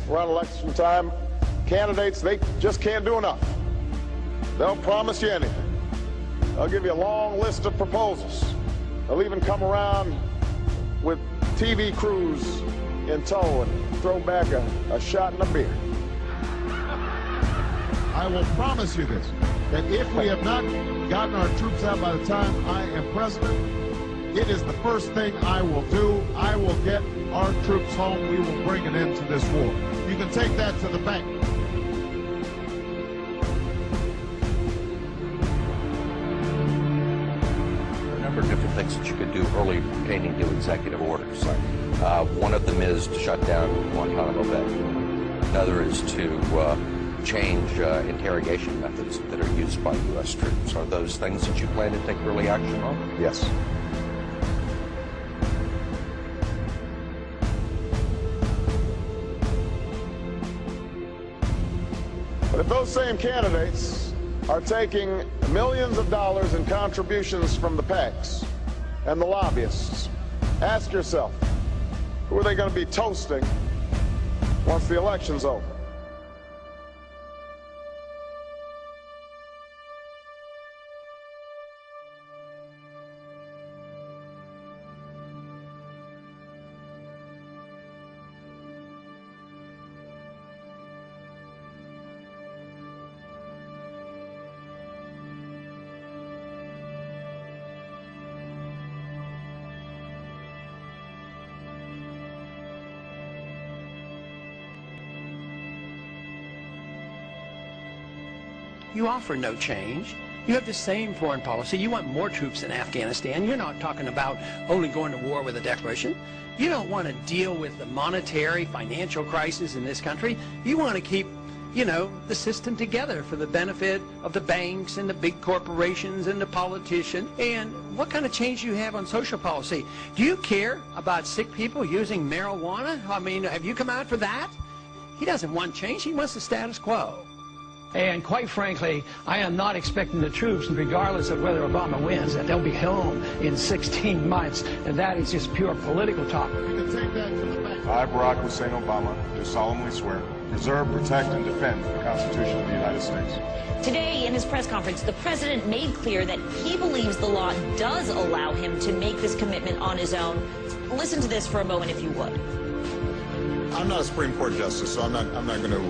around election time, candidates, they just can't do enough. They'll promise you anything. They'll give you a long list of proposals. They'll even come around with TV crews in tow and throw back a shot and a beer. I will promise you this, that if we have not gotten our troops out by the time I am president, it is the first thing I will do. I will get our troops home. We will bring an end to this war. You can take that to the bank. There are a number of different things that you could do early pertaining to executive orders. One of them is to shut down Guantanamo Bay. Another is to change interrogation methods that are used by U.S. troops. Are those things that you plan to take early action on? Yes. But if those same candidates are taking millions of dollars in contributions from the PACs and the lobbyists, ask yourself, who are they going to be toasting once the election's over? You offer no change. You have the same foreign policy. You want more troops in Afghanistan. You're not talking about only going to war with a declaration. You don't want to deal with the monetary, financial crisis in this country. You want to keep, the system together for the benefit of the banks and the big corporations and the politicians. And what kind of change do you have on social policy? Do you care about sick people using marijuana? I mean, have you come out for that? He doesn't want change. He wants the status quo. And quite frankly, I am not expecting the troops, regardless of whether Obama wins, that they'll be home in 16 months. And that is just pure political talk. You can take that to the bank. I, Barack Hussein Obama, do solemnly swear to preserve, protect, and defend the Constitution of the United States. Today, in his press conference, the president made clear that he believes the law does allow him to make this commitment on his own. Listen to this for a moment, if you would. I'm not a Supreme Court justice, so I'm not going to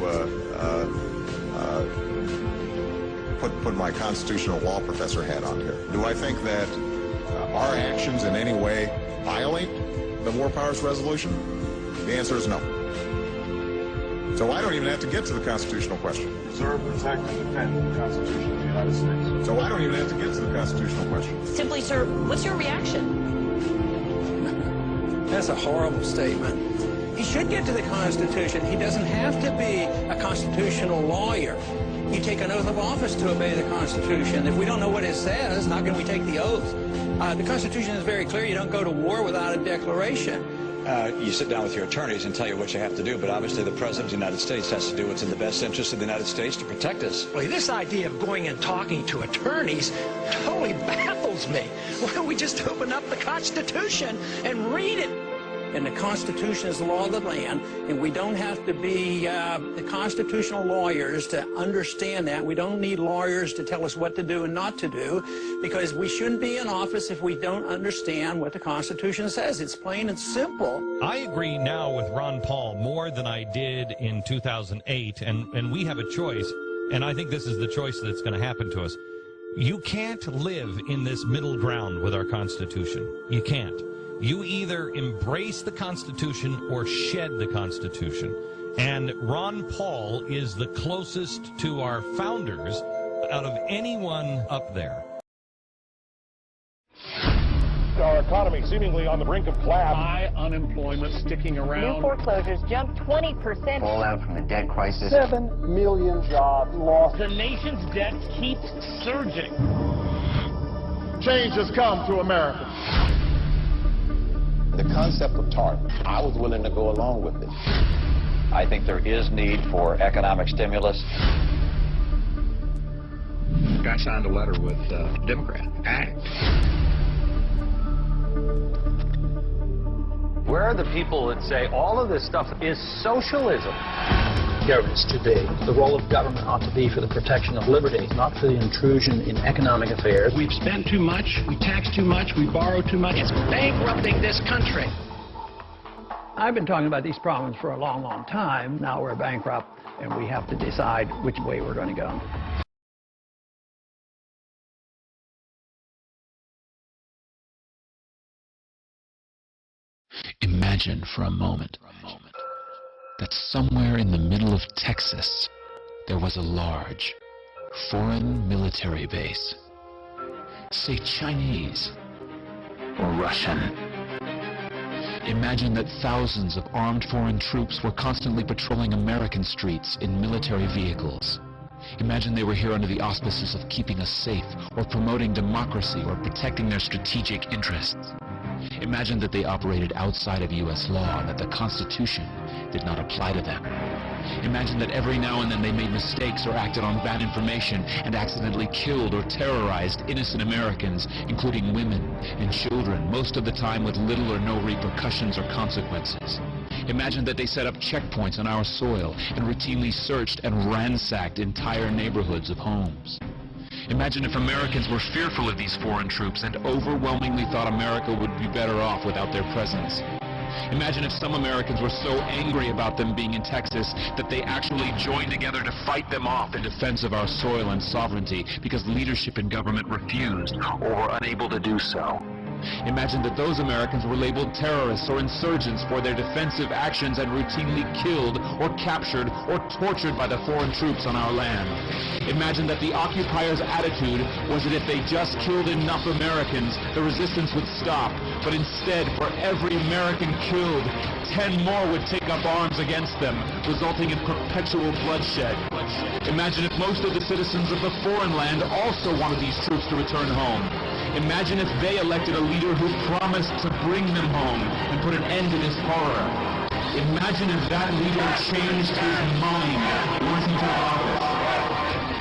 put my constitutional law professor hat on here. Do I think that our actions in any way violate the War Powers Resolution? The answer is no. So I don't even have to get to the constitutional question. Preserve, protect, and defend the Constitution of the United States. So I don't even have to get to the constitutional question. Simply, sir, what's your reaction? That's a horrible statement. He should get to the Constitution. He doesn't have to be a constitutional lawyer. You take an oath of office to obey the Constitution. If we don't know what it says, how can we take the oath? The Constitution is very clear. You don't go to war without a declaration. You sit down with your attorneys and tell you what you have to do, but obviously the President of the United States has to do what's in the best interest of the United States to protect us. Well, this idea of going and talking to attorneys totally baffles me. Why don't we just open up the Constitution and read it? And the Constitution is the law of the land, and we don't have to be the constitutional lawyers to understand that. We don't need lawyers to tell us what to do and not to do, because we shouldn't be in office if we don't understand what the Constitution says. It's plain and simple. I agree now with Ron Paul more than I did in 2008, and we have a choice, and I think this is the choice that's going to happen to us. You can't live in this middle ground with our Constitution. You can't. You either embrace the Constitution or shed the Constitution. And Ron Paul is the closest to our founders out of anyone up there. Our economy seemingly on the brink of collapse. High unemployment sticking around. New foreclosures jumped 20%. Fallout from the debt crisis. 7 million jobs lost. The nation's debt keeps surging. Change has come to America. The concept of TARP, I was willing to go along with it. I think there is need for economic stimulus. I signed a letter with Democrat. Act. Where are the people that say all of this stuff is socialism? Government is too big. The role of government ought to be for the protection of liberty, not for the intrusion in economic affairs. We've spent too much, we tax too much, we borrow too much. It's bankrupting this country. I've been talking about these problems for a long, long time. Now we're bankrupt, and we have to decide which way we're going to go. Imagine for a moment that somewhere in the middle of Texas there was a large foreign military base, say Chinese or Russian. Imagine that thousands of armed foreign troops were constantly patrolling American streets in military vehicles. Imagine they were here under the auspices of keeping us safe, or promoting democracy, or protecting their strategic interests. Imagine that they operated outside of U.S. law and that the Constitution did not apply to them. Imagine that every now and then they made mistakes or acted on bad information and accidentally killed or terrorized innocent Americans, including women and children, most of the time with little or no repercussions or consequences. Imagine that they set up checkpoints on our soil and routinely searched and ransacked entire neighborhoods of homes. Imagine if Americans were fearful of these foreign troops and overwhelmingly thought America would be better off without their presence. Imagine if some Americans were so angry about them being in Texas that they actually joined together to fight them off in defense of our soil and sovereignty because leadership in government refused or were unable to do so. Imagine that those Americans were labeled terrorists or insurgents for their defensive actions and routinely killed or captured or tortured by the foreign troops on our land. Imagine that the occupiers' attitude was that if they just killed enough Americans, the resistance would stop. But instead, for every American killed, 10 more would take up arms against them, resulting in perpetual bloodshed. Imagine if most of the citizens of the foreign land also wanted these troops to return home. Imagine if they elected a leader who promised to bring them home and put an end to this horror. Imagine if that leader changed his mind once he took office.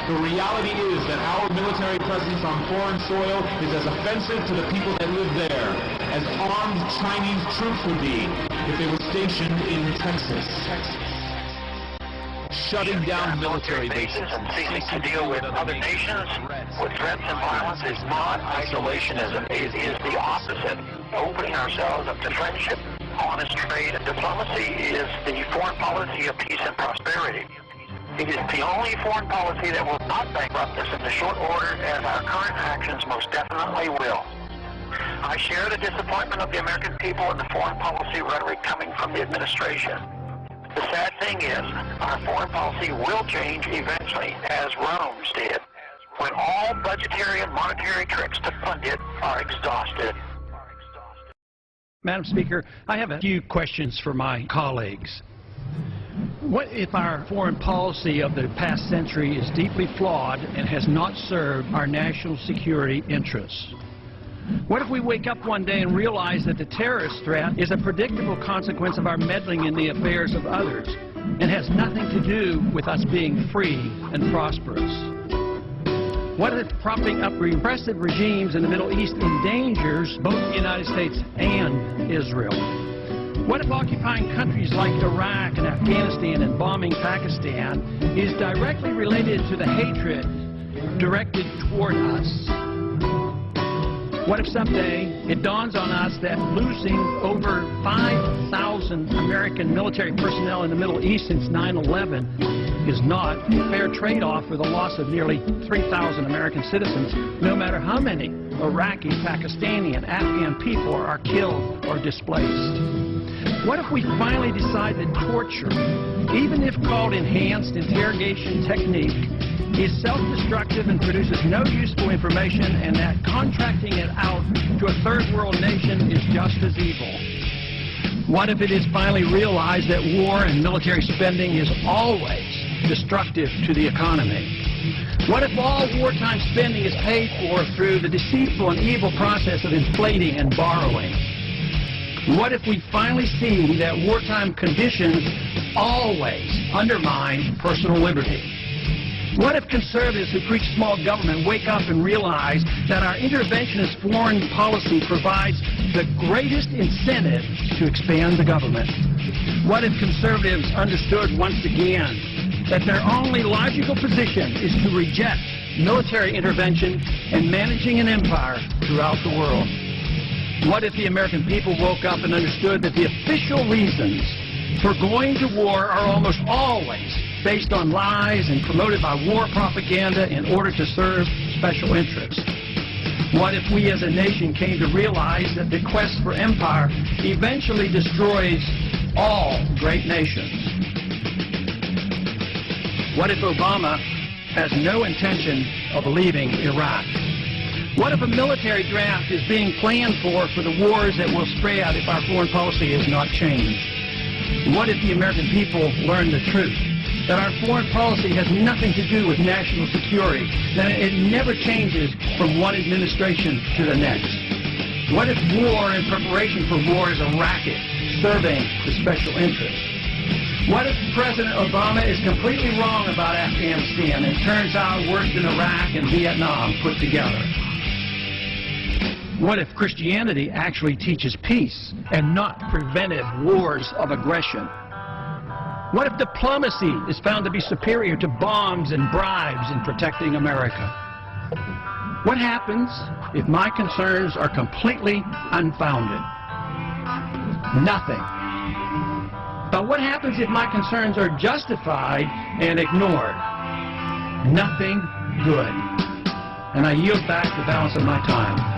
The reality is that our military presence on foreign soil is as offensive to the people that live there as armed Chinese troops would be if they were stationed in Texas. Shutting down military bases and ceasing to deal with other nations with threats and violence is not isolationism. It is the opposite. Opening ourselves up to friendship, honest trade, and diplomacy is the foreign policy of peace and prosperity. It is the only foreign policy that will not bankrupt us in the short order, as our current actions most definitely will. I share the disappointment of the American people in the foreign policy rhetoric coming from the administration. The sad thing is, our foreign policy will change eventually, as Rome's did, when all budgetary and monetary tricks to fund it are exhausted. Madam Speaker, I have a few questions for my colleagues. What if our foreign policy of the past century is deeply flawed and has not served our national security interests? What if we wake up one day and realize that the terrorist threat is a predictable consequence of our meddling in the affairs of others and has nothing to do with us being free and prosperous? What if propping up repressive regimes in the Middle East endangers both the United States and Israel? What if occupying countries like Iraq and Afghanistan and bombing Pakistan is directly related to the hatred directed toward us? What if someday it dawns on us that losing over 5,000 American military personnel in the Middle East since 9/11 is not a fair trade-off for the loss of nearly 3,000 American citizens, no matter how many Iraqi, Pakistani, and Afghan people are killed or displaced? What if we finally decide that torture, even if called enhanced interrogation technique, is self-destructive and produces no useful information, and that contracting it out to a third world nation is just as evil? What if it is finally realized that war and military spending is always destructive to the economy? What if all wartime spending is paid for through the deceitful and evil process of inflating and borrowing? What if we finally see that wartime conditions always undermine personal liberty? What if conservatives who preach small government wake up and realize that our interventionist foreign policy provides the greatest incentive to expand the government? What if conservatives understood once again that their only logical position is to reject military intervention and managing an empire throughout the world? What if the American people woke up and understood that the official reasons for going to war are almost always based on lies and promoted by war propaganda in order to serve special interests? What if we as a nation came to realize that the quest for empire eventually destroys all great nations? What if Obama has no intention of leaving Iraq? What if a military draft is being planned for the wars that will spread if our foreign policy is not changed? What if the American people learn the truth, that our foreign policy has nothing to do with national security, that it never changes from one administration to the next? What if war and preparation for war is a racket serving the special interests? What if President Obama is completely wrong about Afghanistan and turns out worse than Iraq and Vietnam put together? What if Christianity actually teaches peace and not preventive wars of aggression? What if diplomacy is found to be superior to bombs and bribes in protecting America? What happens if my concerns are completely unfounded? Nothing. But what happens if my concerns are justified and ignored? Nothing good. And I yield back the balance of my time.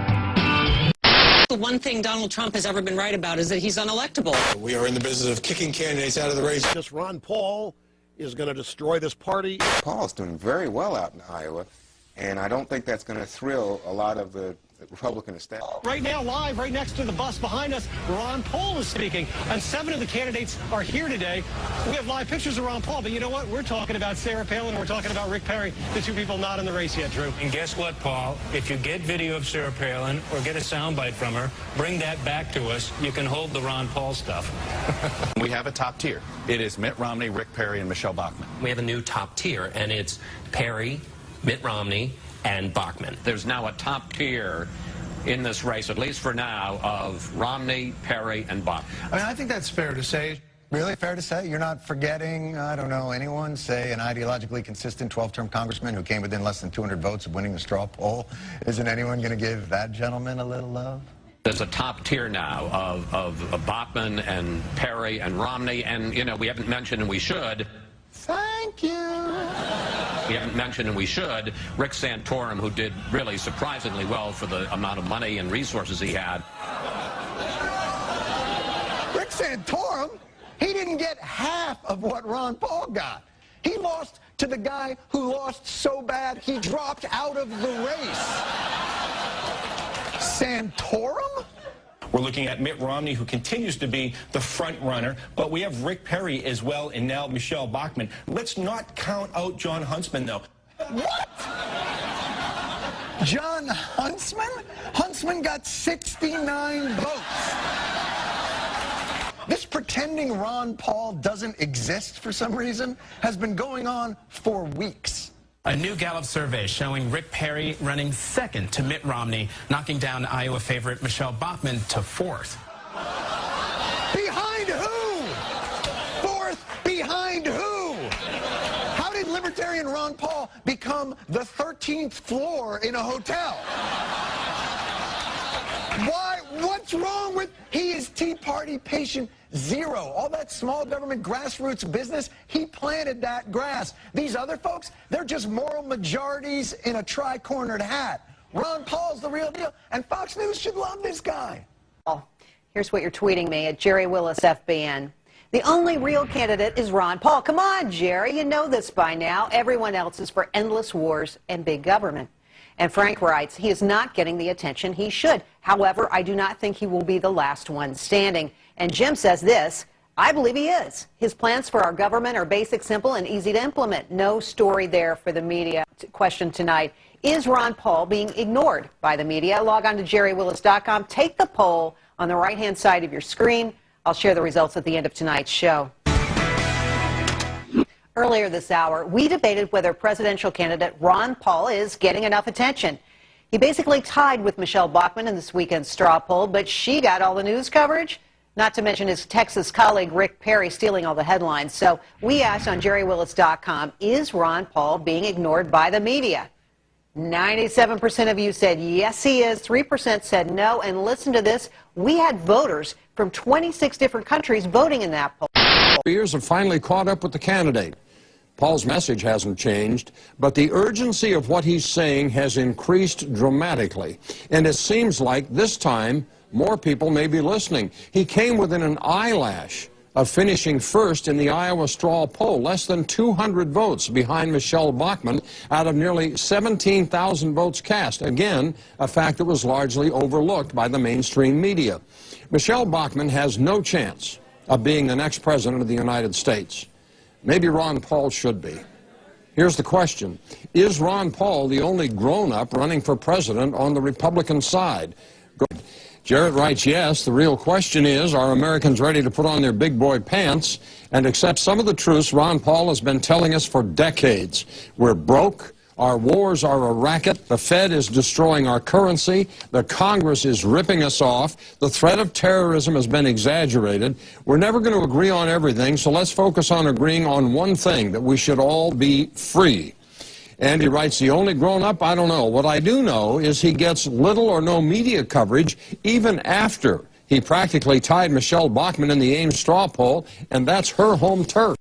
The one thing Donald Trump has ever been right about is that he's unelectable. We are in the business of kicking candidates out of the race. This Ron Paul is going to destroy this party. Paul's doing very well out in Iowa, and I don't think that's going to thrill a lot of the Republican establishment. Right now, live, right next to the bus behind us, Ron Paul is speaking, and 7 of the candidates are here today. We have live pictures of Ron Paul, but you know what? We're talking about Sarah Palin, and we're talking about Rick Perry, the two people not in the race yet, Drew. And guess what, Paul? If you get video of Sarah Palin or get a soundbite from her, bring that back to us. You can hold the Ron Paul stuff. We have a top tier. It is Mitt Romney, Rick Perry, and Michelle Bachmann. We have a new top tier, and it's Perry, Mitt Romney, and Bachmann. There's now a top tier in this race, at least for now, of Romney, Perry, and Bachmann. I mean, I think that's fair to say. Really fair to say? You're not forgetting, I don't know, anyone, say an ideologically consistent 12-term congressman who came within less than 200 votes of winning the straw poll? Isn't anyone going to give that gentleman a little love? There's a top tier now of Bachmann and Perry and Romney, and, you know, we haven't mentioned, and we should. Thank you. We haven't mentioned, and we should, Rick Santorum, who did really surprisingly well for the amount of money and resources he had. Rick Santorum? He didn't get half of what Ron Paul got. He lost to the guy who lost so bad he dropped out of the race. Santorum? We're looking at Mitt Romney, who continues to be the front runner, but we have Rick Perry as well, and now Michelle Bachmann. Let's not count out John Huntsman, though. What? John Huntsman? Huntsman got 69 votes. This pretending Ron Paul doesn't exist for some reason has been going on for weeks. A new Gallup survey showing Rick Perry running second to Mitt Romney, knocking down Iowa favorite Michelle Bachmann to fourth. Behind who? Fourth behind who? How did Libertarian Ron Paul become the 13th floor in a hotel? Why? What's wrong with... He is Tea Party patient zero. All that small government grassroots business, he planted that grass. These other folks, they're just moral majorities in a tri-cornered hat. Ron Paul's the real deal, and Fox News should love this guy. Here's what you're tweeting me at Jerry Willis FBN. The only real candidate is Ron Paul. Come on, Jerry, you know this by now. Everyone else is for endless wars and big government. And Frank writes, he is not getting the attention he should. However, I do not think he will be the last one standing. And Jim says this, I believe he is. His plans for our government are basic, simple, and easy to implement. No story there for the media. Question tonight, is Ron Paul being ignored by the media? Log on to jerrywillis.com. Take the poll on the right-hand side of your screen. I'll share the results at the end of tonight's show. Earlier this hour, we debated whether presidential candidate Ron Paul is getting enough attention. He basically tied with Michelle Bachmann in this weekend's straw poll, but she got all the news coverage, not to mention his Texas colleague Rick Perry stealing all the headlines. So we asked on JerryWillis.com, is Ron Paul being ignored by the media? 97% of you said yes, he is. 3% said no. And listen to this. We had voters from 26 different countries voting in that poll. Ears have finally caught up with the candidate. Paul's message hasn't changed, but the urgency of what he's saying has increased dramatically. And it seems like this time more people may be listening. He came within an eyelash of finishing first in the Iowa straw poll, less than 200 votes behind Michelle Bachmann out of nearly 17,000 votes cast. Again, a fact that was largely overlooked by the mainstream media. Michelle Bachmann has no chance of being the next president of the United States. Maybe Ron Paul should be. Here's the question. Is Ron Paul the only grown-up running for president on the Republican side? Good. Jarrett writes, yes. The real question is, are Americans ready to put on their big boy pants and accept some of the truths Ron Paul has been telling us for decades? We're broke. Our wars are a racket. The Fed is destroying our currency. The Congress is ripping us off. The threat of terrorism has been exaggerated. We're never going to agree on everything, so let's focus on agreeing on one thing, that we should all be free. And he writes, the only grown-up, I don't know. What I do know is he gets little or no media coverage even after he practically tied Michelle Bachmann in the Ames straw poll, and that's her home turf.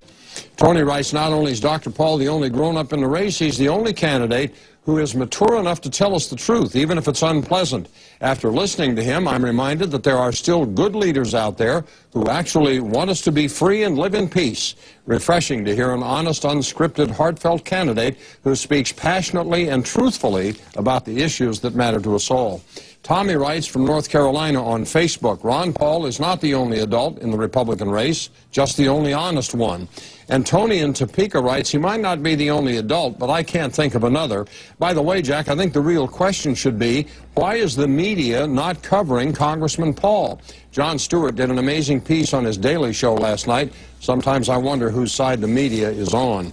Tony writes, not only is Dr. Paul the only grown-up in the race, he's the only candidate who is mature enough to tell us the truth, even if it's unpleasant. After listening to him, I'm reminded that there are still good leaders out there who actually want us to be free and live in peace. Refreshing to hear an honest, unscripted, heartfelt candidate who speaks passionately and truthfully about the issues that matter to us all. Tommy writes from North Carolina on Facebook, Ron Paul is not the only adult in the Republican race, just the only honest one. And Tony in Topeka writes, he might not be the only adult, but I can't think of another. By the way, Jack, I think the real question should be, why is the media not covering Congressman Paul? Jon Stewart did an amazing piece on his Daily Show last night. Sometimes I wonder whose side the media is on.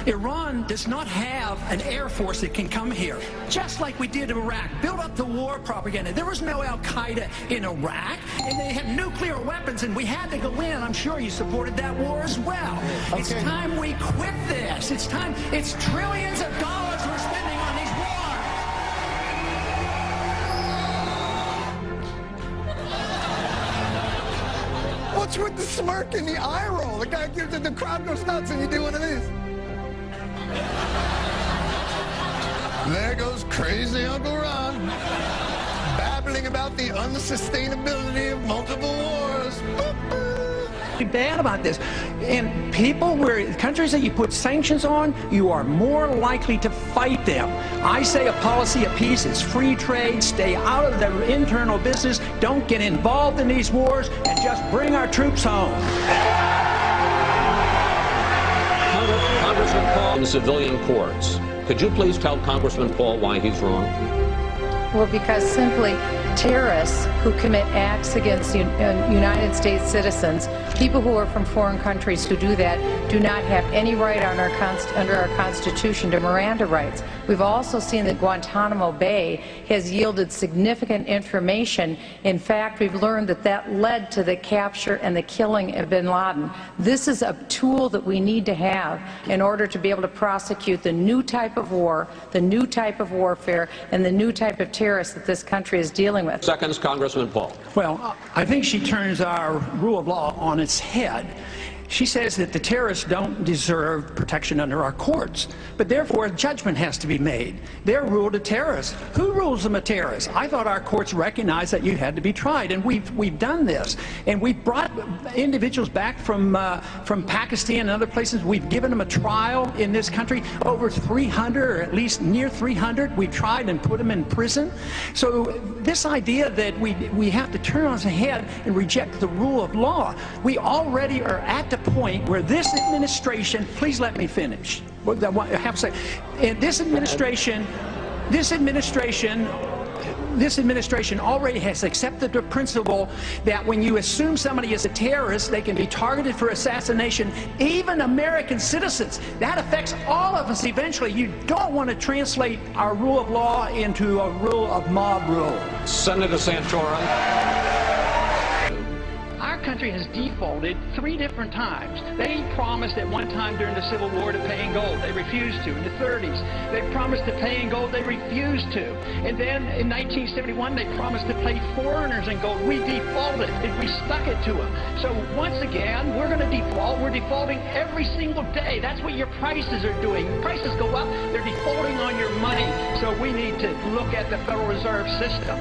Iran does not have an air force that can come here, just like we did in Iraq. Build up the war propaganda. There was no Al-Qaeda in Iraq, and they had nuclear weapons, and we had to go in. I'm sure you supported that war as well. Okay. It's time we quit this. It's time. It's trillions of dollars we're spending on these wars. What's with the smirk and the eye roll? The crowd goes nuts and you do one of these. There goes crazy Uncle Ron, babbling about the unsustainability of multiple wars. Be bad about this. And people, countries that you put sanctions on, you are more likely to fight them. I say a policy of peace is free trade, stay out of their internal business, don't get involved in these wars, and just bring our troops home. Congressman Paul in the civilian courts. Could you please tell Congressman Paul why he's wrong? Well, because simply terrorists who commit acts against United States citizens, people who are from foreign countries who do that, do not have any right on under our Constitution to Miranda rights. We've also seen that Guantanamo Bay has yielded significant information. In fact, we've learned that that led to the capture and the killing of bin Laden. This is a tool that we need to have in order to be able to prosecute the new type of war, the new type of warfare, and the new type of terrorists that this country is dealing with. Seconds, Congressman Paul. Well, I think she turns our rule of law on its head. She says that the terrorists don't deserve protection under our courts, but therefore a judgment has to be made. They're ruled a terrorist. Who rules them a terrorist? I thought our courts recognized that you had to be tried, and we've done this. And we've brought individuals back from Pakistan and other places. We've given them a trial in this country. Over 300, or at least near 300, we've tried and put them in prison. So this idea that we have to turn on its head and reject the rule of law, we already are at the point where this administration, please let me finish. What I have to say, this administration this administration already has accepted the principle that when you assume somebody is a terrorist, they can be targeted for assassination, even American citizens. That affects all of us eventually. You don't want to translate our rule of law into a rule of mob rule. Senator Santorum. Our country has defaulted 3 different times. They promised at one time during the Civil War to pay in gold. They refused to. In the 30s, they promised to pay in gold. They refused to. And then in 1971, they promised to pay foreigners in gold. We defaulted, and we stuck it to them. So once again, we're going to default. We're defaulting every single day. That's what your prices are doing. Prices go up. They're defaulting on your money. So we need to look at the Federal Reserve System.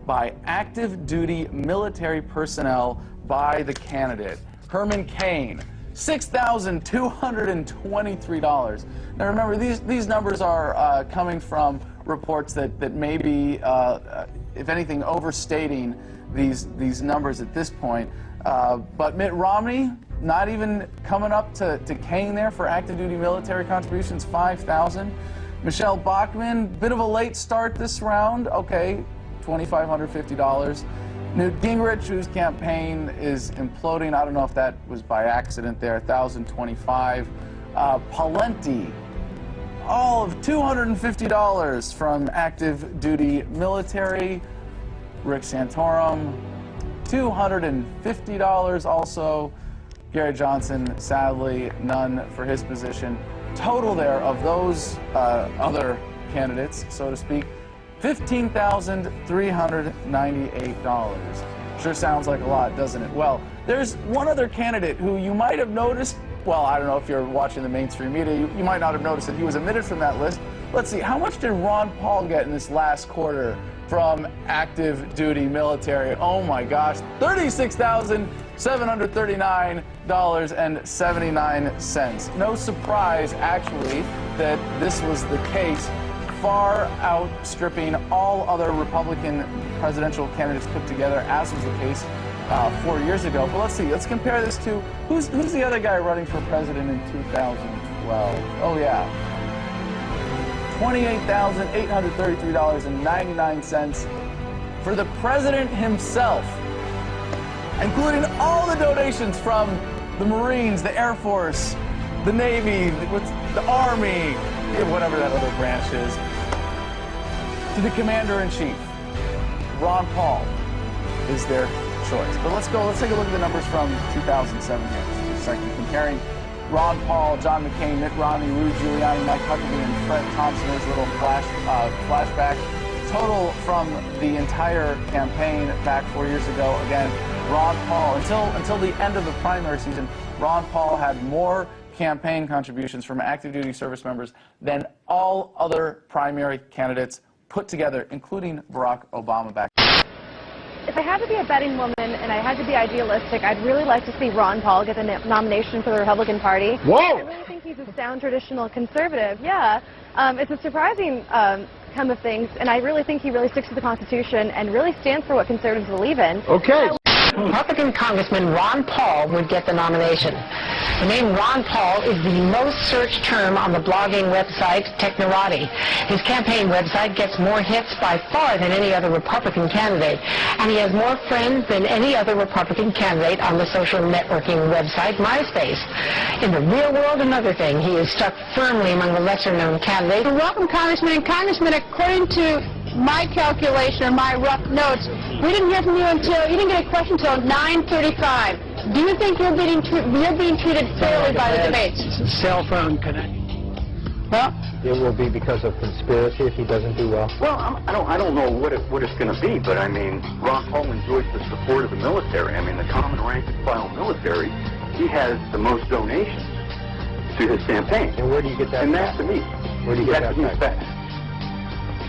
By active duty military personnel by the candidate. Herman Cain, $6,223. Now remember, these numbers are coming from reports that may be, if anything, overstating these numbers at this point. But Mitt Romney, not even coming up to Cain there for active duty military contributions, $5,000. Michelle Bachmann, bit of a late start this round, okay. $2,550. Newt Gingrich, whose campaign is imploding, I don't know if that was by accident there, $1,025. Pawlenty, all of $250 from active duty military. Rick Santorum, $250 also. Gary Johnson, sadly, none for his position. Total there of those other candidates, so to speak, $15,398. Sure sounds like a lot, doesn't it? Well, there's one other candidate who you might have noticed. Well, I don't know if you're watching the mainstream media. You might not have noticed that he was omitted from that list. Let's see, how much did Ron Paul get in this last quarter from active duty military? Oh my gosh, $36,739.79. No surprise, actually, that this was the case. Far outstripping all other Republican presidential candidates put together, as was the case 4 years ago. But let's see, let's compare this to, who's the other guy running for president in 2012? Oh yeah, $28,833.99 for the president himself, including all the donations from the Marines, the Air Force, the Navy, the Army, whatever that other branch is, to the Commander-in-Chief. Ron Paul is their choice. But let's take a look at the numbers from 2007 here. Just a second, comparing Ron Paul, John McCain, Mitt Romney, Rudy Giuliani, Mike Huckabee, and Fred Thompson. There's a little flashback. Total from the entire campaign back 4 years ago. Again, Ron Paul, until the end of the primary season, Ron Paul had more campaign contributions from active duty service members than all other primary candidates put together, including Barack Obama back. If I had to be a betting woman and I had to be idealistic, I'd really like to see Ron Paul get the nomination for the Republican Party. Whoa! I really think he's a sound traditional conservative. Yeah, it's a surprising come of things, and I really think he really sticks to the Constitution and really stands for what conservatives believe in. Okay. Republican Congressman Ron Paul would get the nomination. The name Ron Paul is the most searched term on the blogging website Technorati. His campaign website gets more hits by far than any other Republican candidate, and he has more friends than any other Republican candidate on the social networking website MySpace. In the real world, another thing, he is stuck firmly among the lesser-known candidates. Welcome, Congressman. Congressman, according to my calculation or my rough notes, we didn't hear from you you didn't get a question until 9:35. Do you think you're being treated fairly by the debates? Cell phone connection. Well, it will be because of conspiracy if he doesn't do well. Well, I don't know what it's going to be, but I mean, Ron Paul enjoys the support of the military. I mean, the common rank and file military, he has the most donations to his campaign. And where do you get that? And that's to me. Where do you get that? Facts.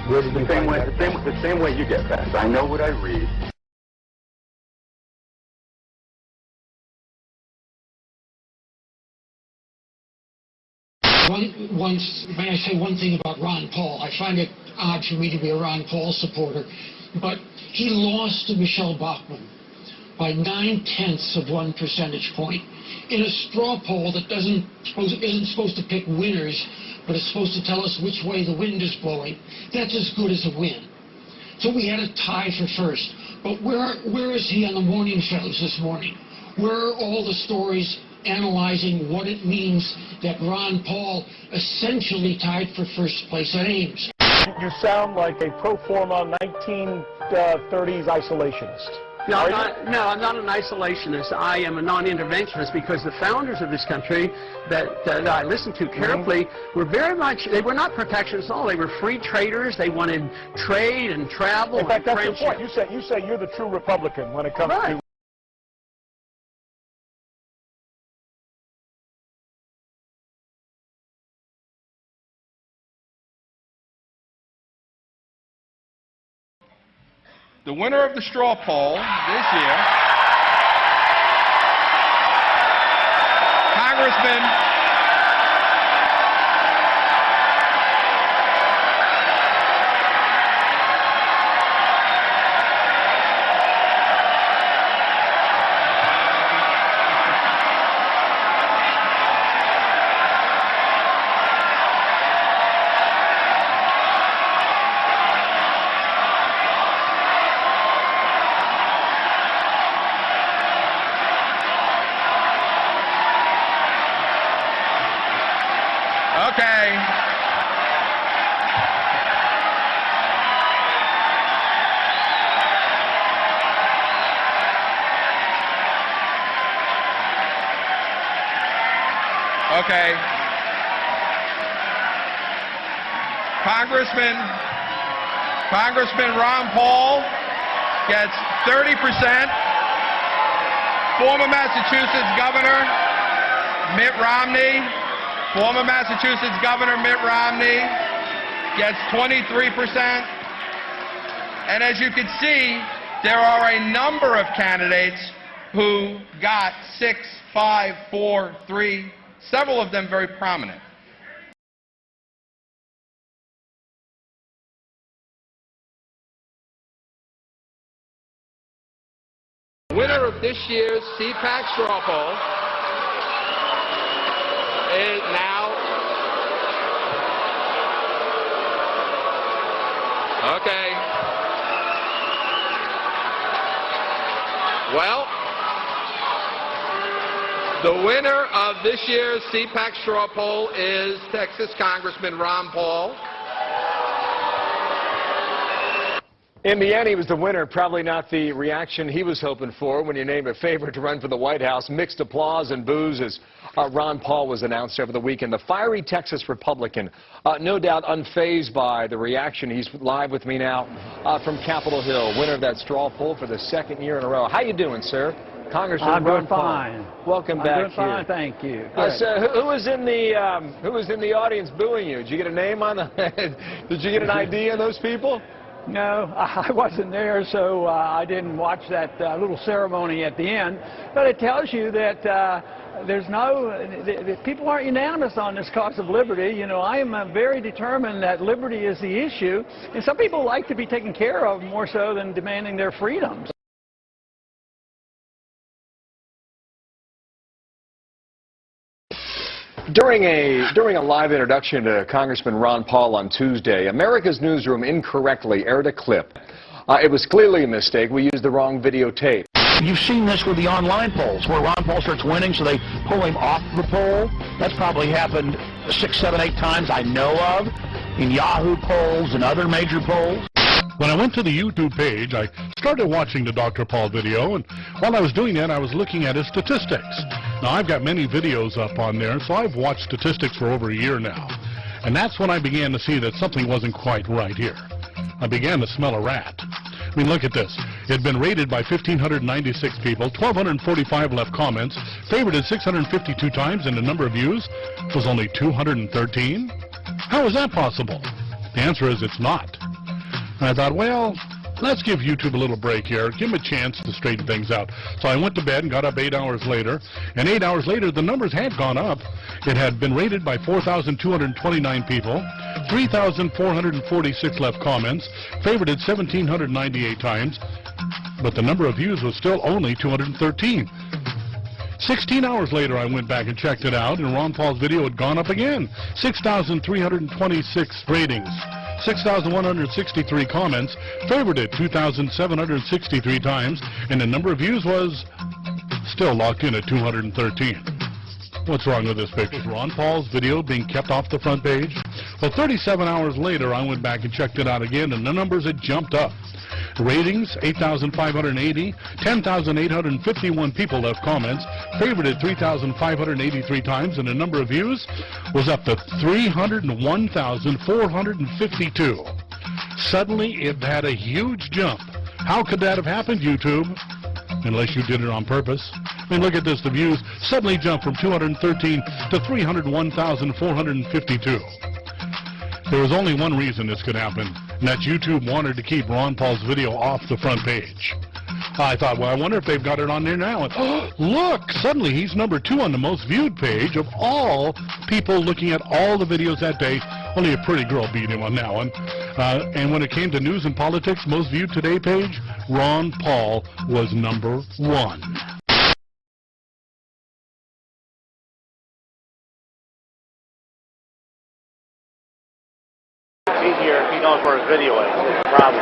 Where did you find that? The same way you get facts. I know what I read. May I say one thing about Ron Paul? I find it odd for me to be a Ron Paul supporter, but he lost to Michelle Bachmann, by 0.9 percentage point in a straw poll that isn't supposed to pick winners, but it's supposed to tell us which way the wind is blowing. That's as good as a win. So we had a tie for first. But where is he on the morning shows this morning? Where are all the stories analyzing what it means that Ron Paul essentially tied for first place at Ames? You sound like a pro forma 1930s isolationist. No, I'm not an isolationist. I am a non-interventionist because the founders of this country that I listened to carefully were very much, they were not protectionists at all. They were free traders. They wanted trade and travel and friendship. In fact, that's your point. You say you're the true Republican when it comes to... The winner of the straw poll this year, Congressman Congressman Ron Paul gets 30%. Former Massachusetts Governor Mitt Romney, gets 23%. And as you can see, there are a number of candidates who got 6, 5, 4, 3, several of them very prominent. Winner of this year's CPAC straw poll is now... Okay. Well, the winner of this year's CPAC straw poll is Texas Congressman Ron Paul. In the end, he was the winner, probably not the reaction he was hoping for when you named a favorite to run for the White House. Mixed applause and boos as Ron Paul was announced over the weekend. The fiery Texas Republican, no doubt unfazed by the reaction. He's live with me now from Capitol Hill, winner of that straw poll for the second year in a row. How you doing, sir? Congressman Ron Paul. I'm doing fine. Welcome back I'm doing fine, thank you. So who was in the audience booing you? Did you get a name on the? Did you get an ID on those people? No, I wasn't there, so I didn't watch that little ceremony at the end. But it tells you that people aren't unanimous on this cause of liberty. You know, I am very determined that liberty is the issue, and some people like to be taken care of more so than demanding their freedoms. During a live introduction to Congressman Ron Paul on Tuesday, America's Newsroom incorrectly aired a clip. It was clearly a mistake. We used the wrong videotape. You've seen this with the online polls, where Ron Paul starts winning, so they pull him off the poll. That's probably happened 6, 7, 8 times I know of, in Yahoo polls and other major polls. When I went to the YouTube page, I started watching the Dr. Paul video, and while I was doing that, I was looking at his statistics. Now, I've got many videos up on there, so I've watched statistics for over a year now. And that's when I began to see that something wasn't quite right here. I began to smell a rat. I mean, look at this. It had been rated by 1,596 people, 1,245 left comments, favorited 652 times, and the number of views was only 213. How is that possible? The answer is it's not. And I thought, well, let's give YouTube a little break here, give them a chance to straighten things out. So I went to bed and got up 8 hours later, and 8 hours later the numbers had gone up. It had been rated by 4,229 people, 3,446 left comments, favorited 1,798 times, but the number of views was still only 213. 16 hours later, I went back and checked it out, and Ron Paul's video had gone up again. 6,326 ratings, 6,163 comments, favorited 2,763 times, and the number of views was still locked in at 213. What's wrong with this picture? Is Ron Paul's video being kept off the front page? Well, 37 hours later, I went back and checked it out again, and the numbers had jumped up. Ratings, 8,580, 10,851 people left comments, favorited 3,583 times, and the number of views was up to 301,452. Suddenly, it had a huge jump. How could that have happened, YouTube? Unless you did it on purpose. I mean, look at this. The views suddenly jumped from 213 to 301,452. There was only one reason this could happen, and that's YouTube wanted to keep Ron Paul's video off the front page. I thought, well, I wonder if they've got it on there now. And, oh, look, suddenly he's number 2 on the most viewed page of all people looking at all the videos that day. Only a pretty girl beat him on that one. And when it came to news and politics, most viewed today page, Ron Paul was number 1. Easier if he knows where his video is. It's a problem.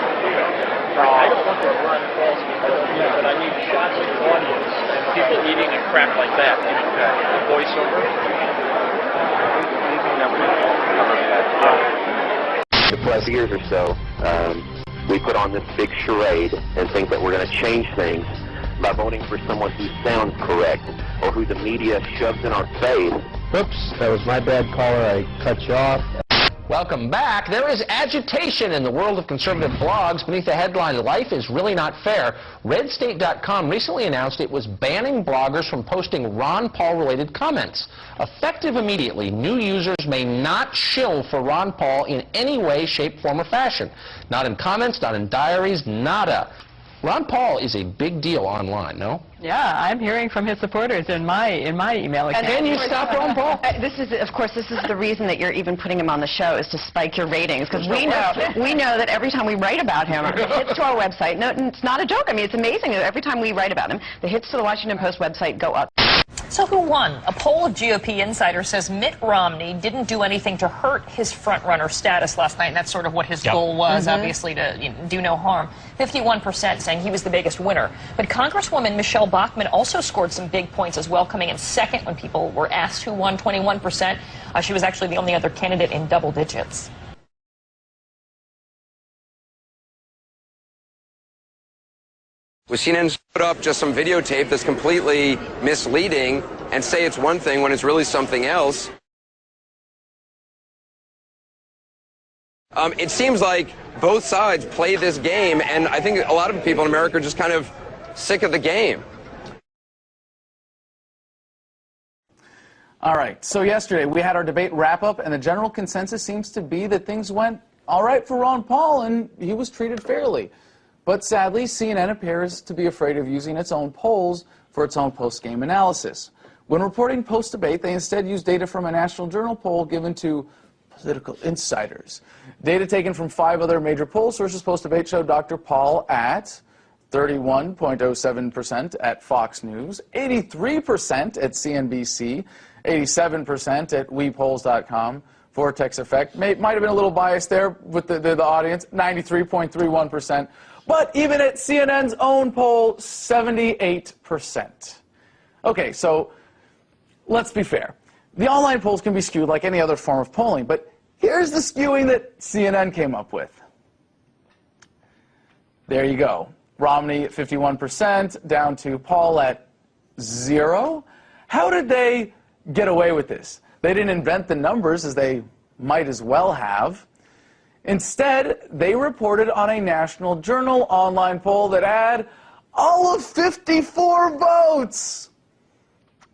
I don't want to run false but I need shots of the audience and people eating and crap like that. You know, the voiceover. The past years or so, we put on this big charade and think that we're going to change things by voting for someone who sounds correct or who the media shoves in our face. Oops, that was my bad, caller. I cut you off. Welcome back. There is agitation in the world of conservative blogs beneath the headline, "Life is Really Not Fair." RedState.com recently announced it was banning bloggers from posting Ron Paul-related comments. Effective immediately, new users may not shill for Ron Paul in any way, shape, form, or fashion. Not in comments, not in diaries, nada. Ron Paul is a big deal online, no? Yeah, I'm hearing from his supporters in my email account. And then you stop Ron Paul? Of course, this is the reason that you're even putting him on the show, is to spike your ratings, because we know that every time we write about him, the hits to our website, no, it's not a joke. I mean, it's amazing that every time we write about him, the hits to the Washington Post website go up. So who won? A poll of GOP insiders says Mitt Romney didn't do anything to hurt his front-runner status last night, and that's sort of what his goal was, obviously, to do no harm. 51% saying he was the biggest winner. But Congresswoman Michelle Bachmann also scored some big points as well, coming in second when people were asked who won, 21%. She was actually the only other candidate in double digits. With CNN's put up just some videotape that's completely misleading and say it's one thing when it's really something else. It seems like both sides play this game, and I think a lot of people in America are just kind of sick of the game. All right, so yesterday we had our debate wrap-up, and the general consensus seems to be that things went all right for Ron Paul, and he was treated fairly. But sadly, CNN appears to be afraid of using its own polls for its own post-game analysis. When reporting post-debate, they instead used data from a National Journal poll given to political insiders. Data taken from 5 other major poll sources post-debate showed Dr. Paul at 31.07% at Fox News, 83% at CNBC, 87% at WePolls.com. Vortex Effect might have been a little biased there with the audience, 93.31%. But even at CNN's own poll, 78%. Okay, so let's be fair. The online polls can be skewed like any other form of polling, but here's the skewing that CNN came up with. There you go. Romney at 51%, down to Paul at 0. How did they get away with this? They didn't invent the numbers, as they might as well have. Instead, they reported on a National Journal online poll that had all of 54 votes.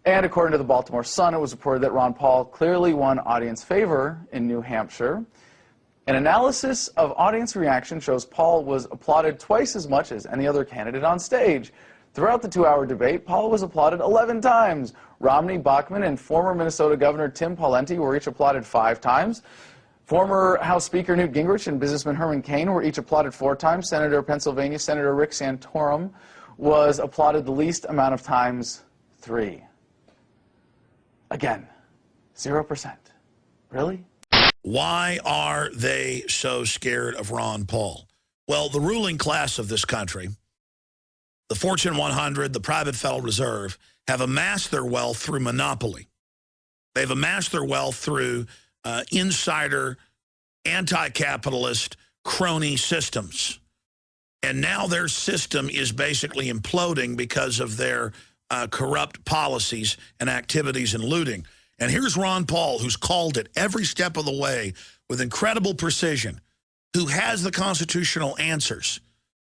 And according to the Baltimore Sun, it was reported that Ron Paul clearly won audience favor in New Hampshire. An analysis of audience reaction shows Paul was applauded twice as much as any other candidate on stage. Throughout the 2-hour debate, Paul was applauded 11 times. Romney, Bachmann, and former Minnesota Governor Tim Pawlenty were each applauded 5 times. Former House Speaker Newt Gingrich and businessman Herman Cain were each applauded 4 times. Senator of Pennsylvania, Senator Rick Santorum, was applauded the least amount of times, 3. Again, 0%. Really? Why are they so scared of Ron Paul? Well, the ruling class of this country, the Fortune 100, the private Federal Reserve, have amassed their wealth through monopoly. They've amassed their wealth through insider, anti-capitalist, crony systems. And now their system is basically imploding because of their corrupt policies and activities and looting. And here's Ron Paul, who's called it every step of the way with incredible precision, who has the constitutional answers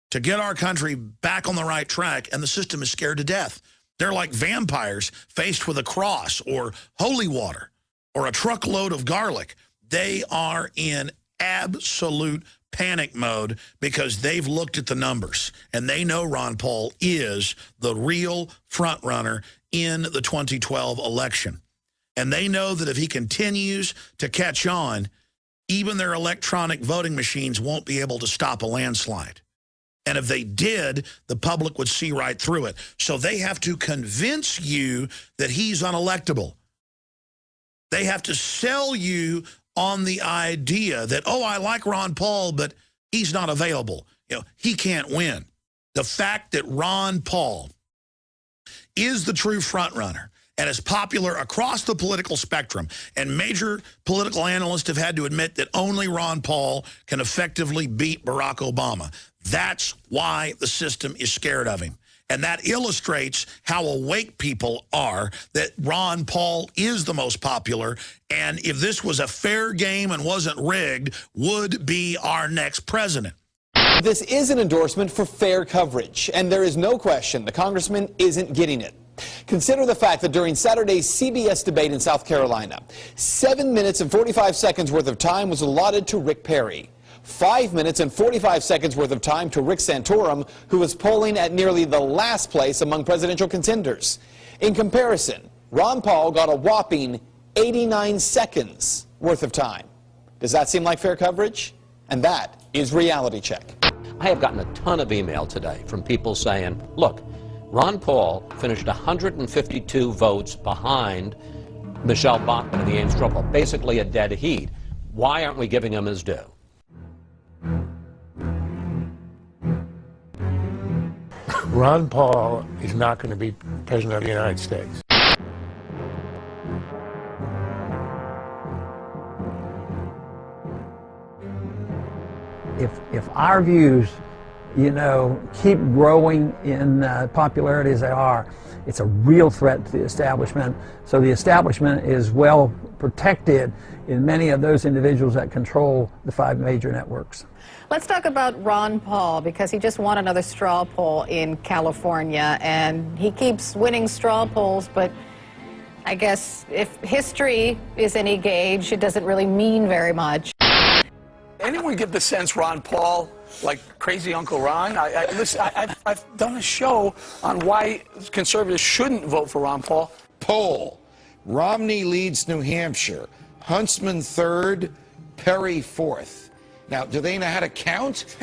to get our country back on the right track, and the system is scared to death. They're like vampires faced with a cross or holy water or a truckload of garlic. They are in absolute panic mode because they've looked at the numbers, and they know Ron Paul is the real front runner in the 2012 election. And they know that if he continues to catch on, even their electronic voting machines won't be able to stop a landslide. And if they did, the public would see right through it. So they have to convince you that he's unelectable. They have to sell you on the idea that, oh, I like Ron Paul, but he's not available. You know, he can't win. The fact that Ron Paul is the true front runner and is popular across the political spectrum, and major political analysts have had to admit that only Ron Paul can effectively beat Barack Obama. That's why the system is scared of him. And that illustrates how awake people are, that Ron Paul is the most popular, and if this was a fair game and wasn't rigged, would be our next president. This is an endorsement for fair coverage, and there is no question the congressman isn't getting it. Consider the fact that during Saturday's CBS debate in South Carolina, 7 minutes and 45 seconds worth of time was allotted to Rick Perry. 5 minutes and 45 seconds worth of time to Rick Santorum, who was polling at nearly the last place among presidential contenders. In comparison, Ron Paul got a whopping 89 seconds worth of time. Does that seem like fair coverage? And that is Reality Check. I have gotten a ton of email today from people saying, look, Ron Paul finished 152 votes behind Michelle Bachmann in the Ames straw poll, basically a dead heat. Why aren't we giving him his due? Ron Paul is not going to be president of the United States. If our views, keep growing in popularity as they are, it's a real threat to the establishment. So the establishment is well protected in many of those individuals that control the 5 major networks. Let's talk about Ron Paul, because he just won another straw poll in California, and he keeps winning straw polls, but I guess if history is any gauge, it doesn't really mean very much. Anyone get the sense Ron Paul, like crazy Uncle Ron? Listen, I've done a show on why conservatives shouldn't vote for Ron Paul. Poll. Romney leads New Hampshire. Huntsman 3rd, Perry 4th. Now, do they know how to count?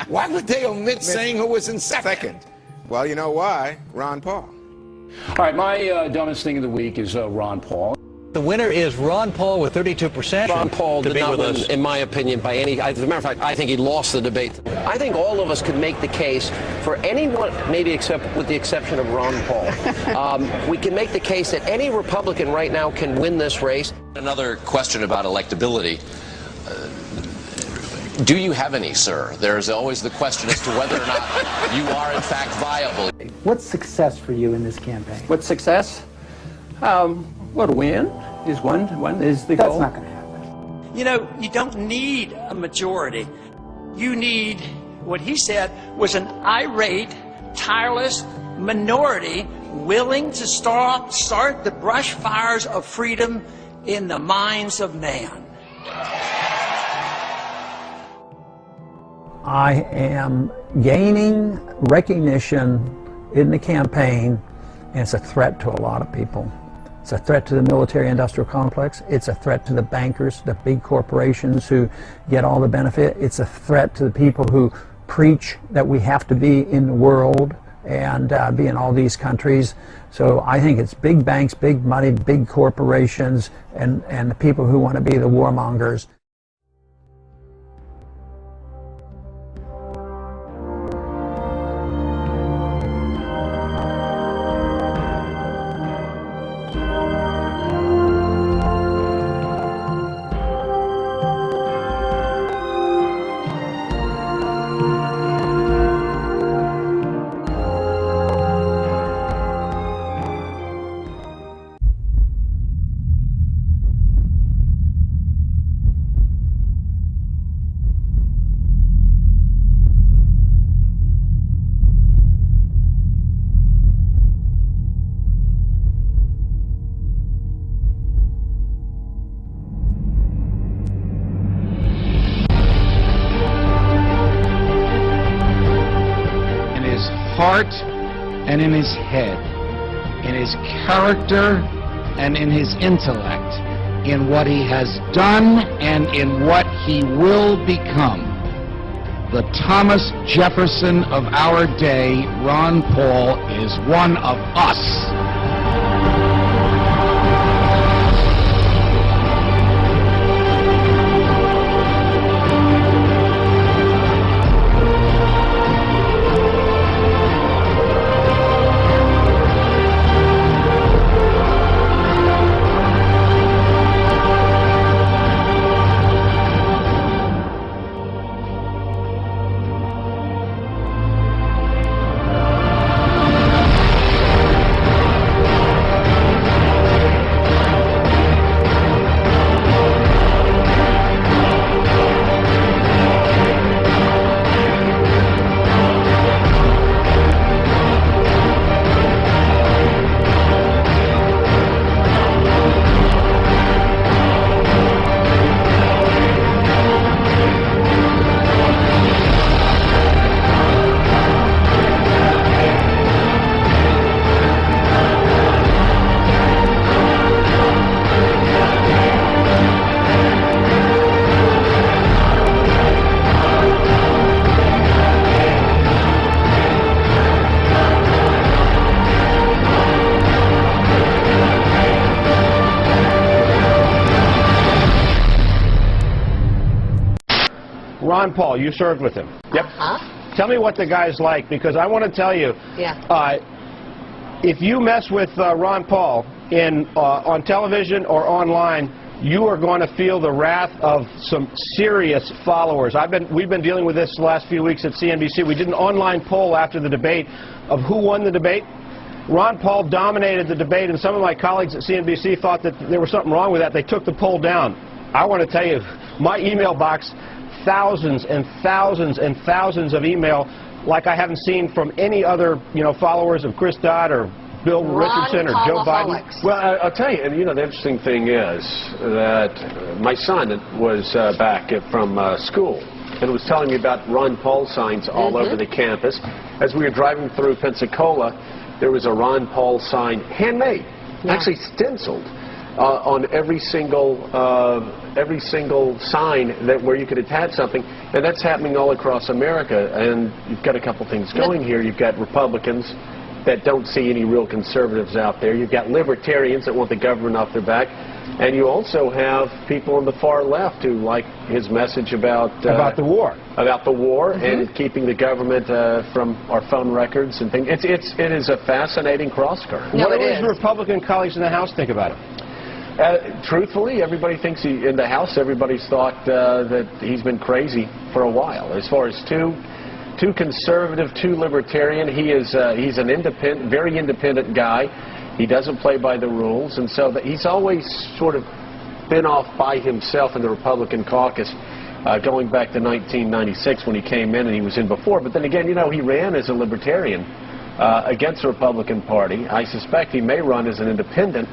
Why would they omit saying who was in second? Well, you know why? Ron Paul. All right, my dumbest thing of the week is Ron Paul. The winner is Ron Paul with 32%. Ron Paul did not win, in my opinion, by any... As a matter of fact, I think he lost the debate. I think all of us could make the case for anyone, maybe except with the exception of Ron Paul. We can make the case that any Republican right now can win this race. Another question about electability. Do you have any, sir? There's always the question as to whether or not you are, in fact, viable. What's success for you in this campaign? What's success? Well, to win is one is the goal. That's not going to happen. You know, you don't need a majority. You need, what he said, was an irate, tireless minority willing to start the brush fires of freedom in the minds of man. I am gaining recognition in the campaign, and it's a threat to a lot of people. It's a threat to the military-industrial complex. It's a threat to the bankers, the big corporations who get all the benefit. It's a threat to the people who preach that we have to be in the world and be in all these countries. So I think it's big banks, big money, big corporations, and the people who want to be the warmongers. Heart and in his head, in his character and in his intellect, in what he has done and in what he will become. The Thomas Jefferson of our day, Ron Paul, is one of us. Ron Paul, you served with him. Yep. Tell me what the guy's like, because I want to tell you, if you mess with Ron Paul on television or online, you are going to feel the wrath of some serious followers. We've been dealing with this the last few weeks at CNBC. We did an online poll after the debate of who won the debate. Ron Paul dominated the debate, and some of my colleagues at CNBC thought that there was something wrong with that. They took the poll down. I want to tell you, my email box, thousands and thousands and thousands of email like I haven't seen from any other, followers of Chris Dodd or Bill Richardson or Joe Biden. Well, I'll tell you, and the interesting thing is that my son was back from school and was telling me about Ron Paul signs all over the campus. As we were driving through Pensacola, there was a Ron Paul sign, handmade, actually stenciled, on every single sign where you could attach something, and that's happening all across America. And you've got a couple things going here. You've got Republicans that don't see any real conservatives out there. You've got libertarians that want the government off their back, and you also have people on the far left who like his message about the war, and keeping the government from our phone records and things. It is a fascinating cross-current. What do his Republican colleagues in the House think about it? Truthfully, everybody thinks in the House, everybody's thought that he's been crazy for a while. As far as too conservative, too libertarian, he's an independent, very independent guy. He doesn't play by the rules, and so he's always sort of been off by himself in the Republican caucus, going back to 1996 when he came in, and he was in before. But then again, he ran as a libertarian against the Republican Party. I suspect he may run as an independent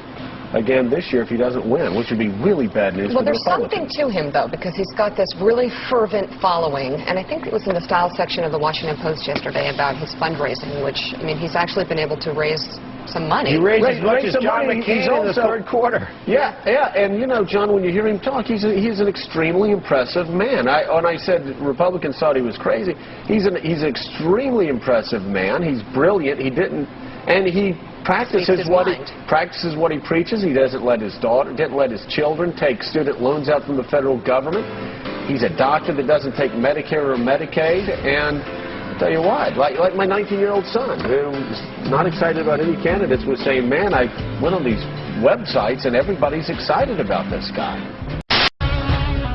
again this year if he doesn't win, which would be really bad news for the Republicans. Well, there's something to him, though, because he's got this really fervent following, and I think it was in the style section of the Washington Post yesterday about his fundraising, which, I mean, he's actually been able to raise some money. He raised as much as some John money. He's McCain in the also- third quarter. Yeah, and you know, John, when you hear him talk, he's an extremely impressive man. When I said Republicans thought he was crazy, he's an extremely impressive man. He's brilliant. He practices what he preaches. He didn't let his children take student loans out from the federal government. He's a doctor that doesn't take Medicare or Medicaid, and I'll tell you what, like my 19-year-old son, who's not excited about any candidates, was saying, man, I went on these websites and everybody's excited about this guy.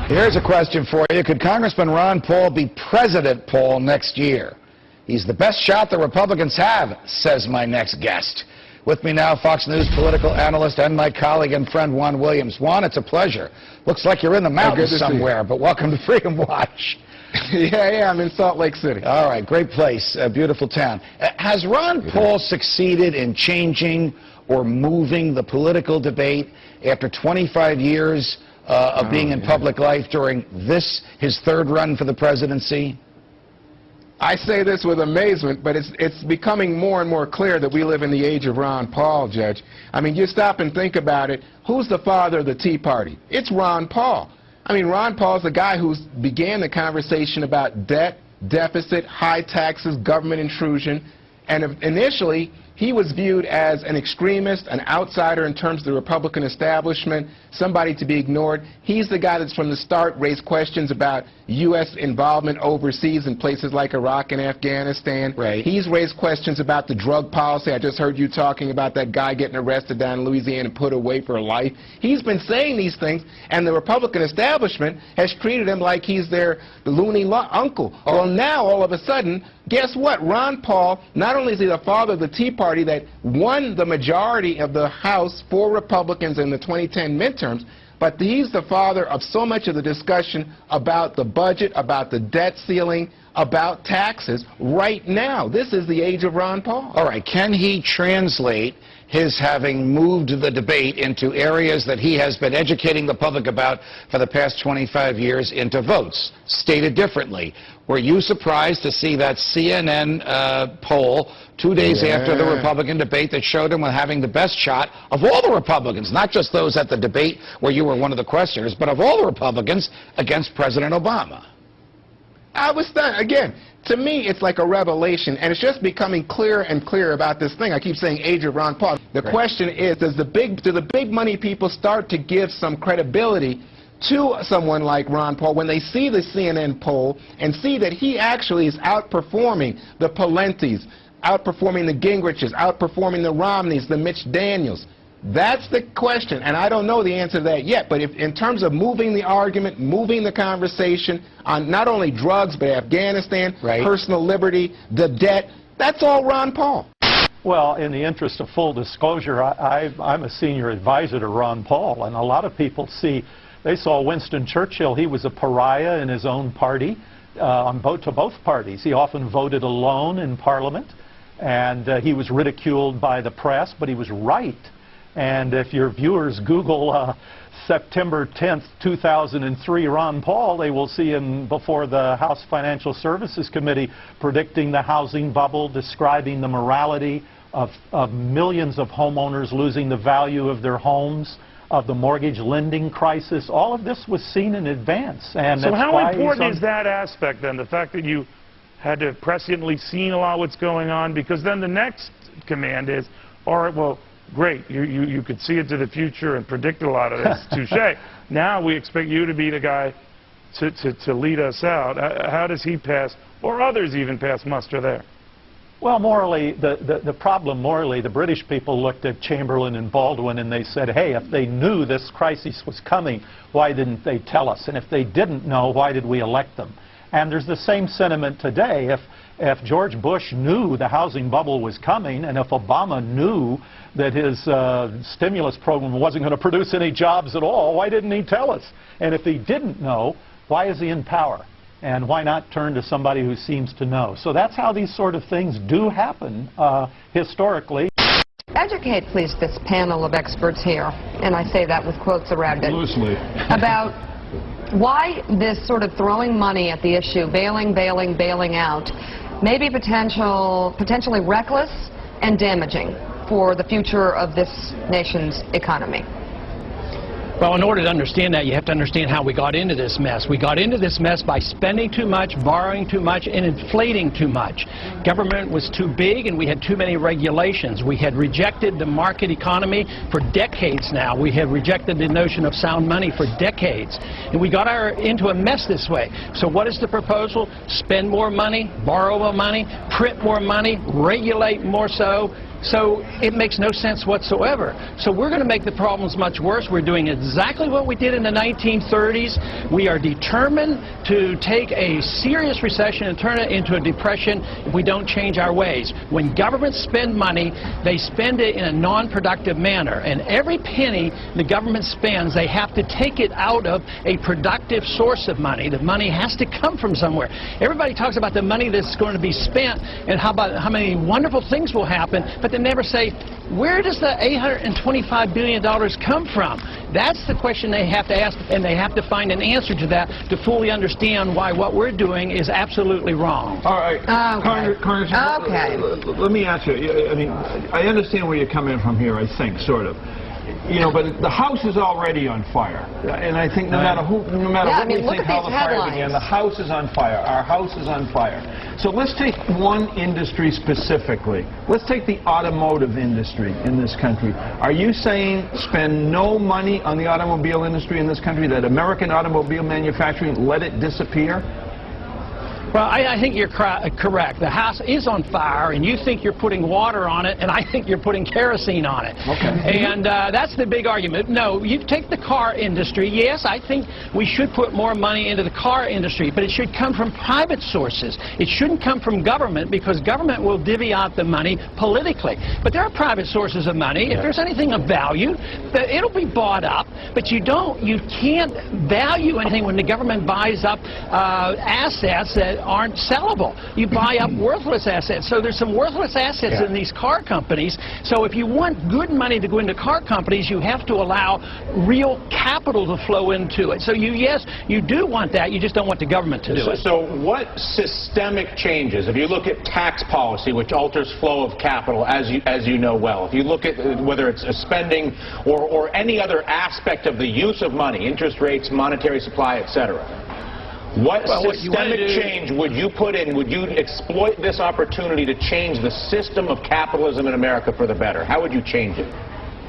Here's a question for you. Could Congressman Ron Paul be President Paul next year? He's the best shot the Republicans have, says my next guest. With me now, Fox News political analyst and my colleague and friend Juan Williams. Juan, it's a pleasure. Looks like you're in the mountains somewhere, but welcome to Freedom Watch. Yeah, I'm in Salt Lake City. All right, great place, a beautiful town. Has Ron Paul succeeded in changing or moving the political debate after 25 years of being in public life during his third run for the presidency? I say this with amazement, but it's becoming more and more clear that we live in the age of Ron Paul, Judge. I mean, you stop and think about it. Who's the father of the Tea Party? It's Ron Paul. I mean, Ron Paul's the guy who began the conversation about debt, deficit, high taxes, government intrusion, and initially he was viewed as an extremist, an outsider in terms of the Republican establishment, somebody to be ignored. He's the guy that's from the start raised questions about U.S. involvement overseas in places like Iraq and Afghanistan. Right. He's raised questions about the drug policy. I just heard you talking about that guy getting arrested down in Louisiana and put away for life. He's been saying these things, and the Republican establishment has treated him like he's their loony uncle. Well, now, all of a sudden, guess what? Ron Paul, not only is he the father of the Tea Party that won the majority of the House for Republicans in the 2010 midterms, but he's the father of so much of the discussion about the budget, about the debt ceiling, about taxes right now. This is the age of Ron Paul. All right, can he translate his having moved the debate into areas that he has been educating the public about for the past 25 years into votes? Stated differently, were you surprised to see that CNN poll 2 days after the Republican debate that showed him having the best shot of all the Republicans, not just those at the debate where you were one of the questioners, but of all the Republicans against President Obama? I was stunned. Again, to me, it's like a revelation, and it's just becoming clearer and clearer about this thing. I keep saying age of Ron Paul. The question is, do the big money people start to give some credibility to someone like Ron Paul when they see the CNN poll and see that he actually is outperforming the Palentis, outperforming the Gingriches, outperforming the Romneys, the Mitch Daniels? That's the question, and I don't know the answer to that yet. But if, in terms of moving the argument, moving the conversation on not only drugs but Afghanistan, personal liberty, the debt, that's all Ron Paul. Well, in the interest of full disclosure, I'm a senior advisor to Ron Paul, and a lot of people they saw Winston Churchill. He was a pariah in his own party, to both parties. He often voted alone in Parliament, and he was ridiculed by the press, but he was right. And if your viewers Google September 10th, 2003 Ron Paul, they will see him before the House Financial Services Committee predicting the housing bubble, describing the morality of millions of homeowners losing the value of their homes, of the mortgage lending crisis. All of this was seen in advance. And so how important is that aspect then, the fact that you had to presciently seen a lot of what's going on? Because then the next command is, all right, well, great, you could see into the future and predict a lot of this, touche. Now we expect you to be the guy to lead us out. How does he pass, or others even pass muster there? Well, morally, the problem morally, the British people looked at Chamberlain and Baldwin and they said, hey, if they knew this crisis was coming, why didn't they tell us? And if they didn't know, why did we elect them? And there's the same sentiment today. If George Bush knew the housing bubble was coming, and if Obama knew that his stimulus program wasn't going to produce any jobs at all, why didn't he tell us? And if he didn't know, why is he in power? And why not turn to somebody who seems to know? So that's how these sort of things do happen historically. Educate, please, this panel of experts here, and I say that with quotes around it, loosely, about why this sort of throwing money at the issue, bailing out, may be potentially reckless and damaging. for the future of this nation's economy? Well, in order to understand that, you have to understand how we got into this mess. We got into this mess by spending too much, borrowing too much, and inflating too much. Government was too big, and we had too many regulations. We had rejected the market economy for decades now. We have rejected the notion of sound money for decades. And we got into a mess this way. So what is the proposal? Spend more money, borrow more money, print more money, regulate more so. So it makes no sense whatsoever. So we're going to make the problems much worse. We're doing exactly what we did in the 1930s. We are determined to take a serious recession and turn it into a depression if we don't change our ways. When governments spend money, they spend it in a non-productive manner. And every penny the government spends, they have to take it out of a productive source of money. The money has to come from somewhere. Everybody talks about the money that's going to be spent and how many wonderful things will happen, but they never say, where does the $825 billion come from? That's the question they have to ask, and they have to find an answer to that to fully understand why what we're doing is absolutely wrong. All right. Okay. Let me ask you. I mean, I understand where you're coming from here, I think, sort of. You know, but the house is already on fire, and I think no matter what we think how the fire began, the house is on fire. Our house is on fire. So let's take one industry specifically. Let's take the automotive industry in this country. Are you saying spend no money on the automobile industry in this country, that American automobile manufacturing, let it disappear? Well, I think you're correct. The house is on fire, and you think you're putting water on it, and I think you're putting kerosene on it. Okay. And that's the big argument. No, you take the car industry. Yes, I think we should put more money into the car industry, but it should come from private sources. It shouldn't come from government, because government will divvy out the money politically. But there are private sources of money. If there's anything of value, it'll be bought up, but you can't value anything when the government buys up assets that aren't sellable. You buy up worthless assets. So there's some worthless assets in these car companies. So if you want good money to go into car companies, you have to allow real capital to flow into it. So yes, you do want that. You just don't want the government to do it. So what systemic changes, if you look at tax policy, which alters flow of capital, as you know well, if you look at whether it's spending or any other aspect of the use of money, interest rates, monetary supply, etc., what systemic change would you put in? Would you exploit this opportunity to change the system of capitalism in America for the better? How would you change it?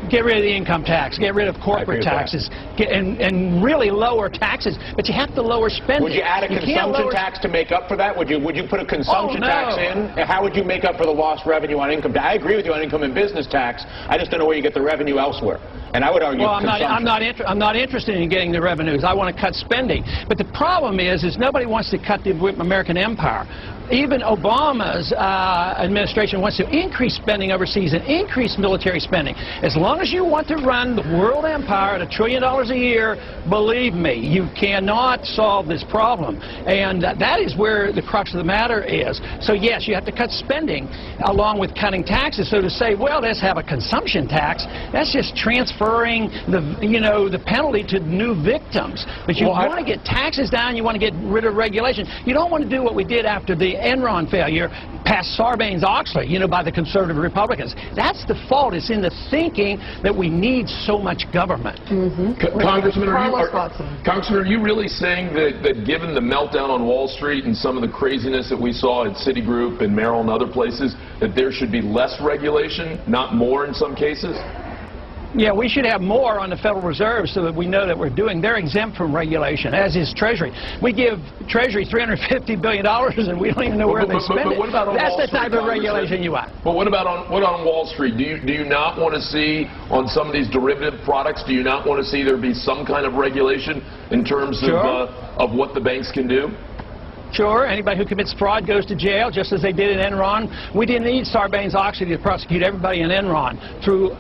Get rid of the income tax, get rid of corporate taxes, and really lower taxes, but you have to lower spending. Would you add a consumption tax to make up for that? Would you put a consumption tax in? How would you make up for the lost revenue on income tax? I agree with you on income and business tax. I just don't know where you get the revenue elsewhere. And I would argue I'm not interested in getting the revenues. I want to cut spending. But the problem is nobody wants to cut the American empire. Even Obama's administration wants to increase spending overseas and increase military spending. As long as you want to run the world empire at $1 trillion a year, believe me, you cannot solve this problem. And that is where the crux of the matter is. So yes, you have to cut spending along with cutting taxes. So to say, well, let's have a consumption tax, that's just transferring the penalty to new victims. But you want to get taxes down, you want to get rid of regulation. You don't want to do what we did after the Enron failure, passed Sarbanes-Oxley, by the conservative Republicans. That's the fault. It's in the thinking that we need so much government. Congressman, are you really saying that given the meltdown on Wall Street and some of the craziness that we saw at Citigroup and Merrill and other places, that there should be less regulation, not more in some cases? Yeah, we should have more on the Federal Reserve so that we know that we're doing. They're exempt from regulation, as is Treasury. We give Treasury $350 billion, and we don't even know where they spend it. What about on That's Wall the Street, type of regulation you want. But what on Wall Street? Do you not want to see on some of these derivative products? Do you not want to see there be some kind of regulation in terms of what the banks can do? Sure, anybody who commits fraud goes to jail, just as they did in Enron. We didn't need Sarbanes-Oxley to prosecute everybody in Enron through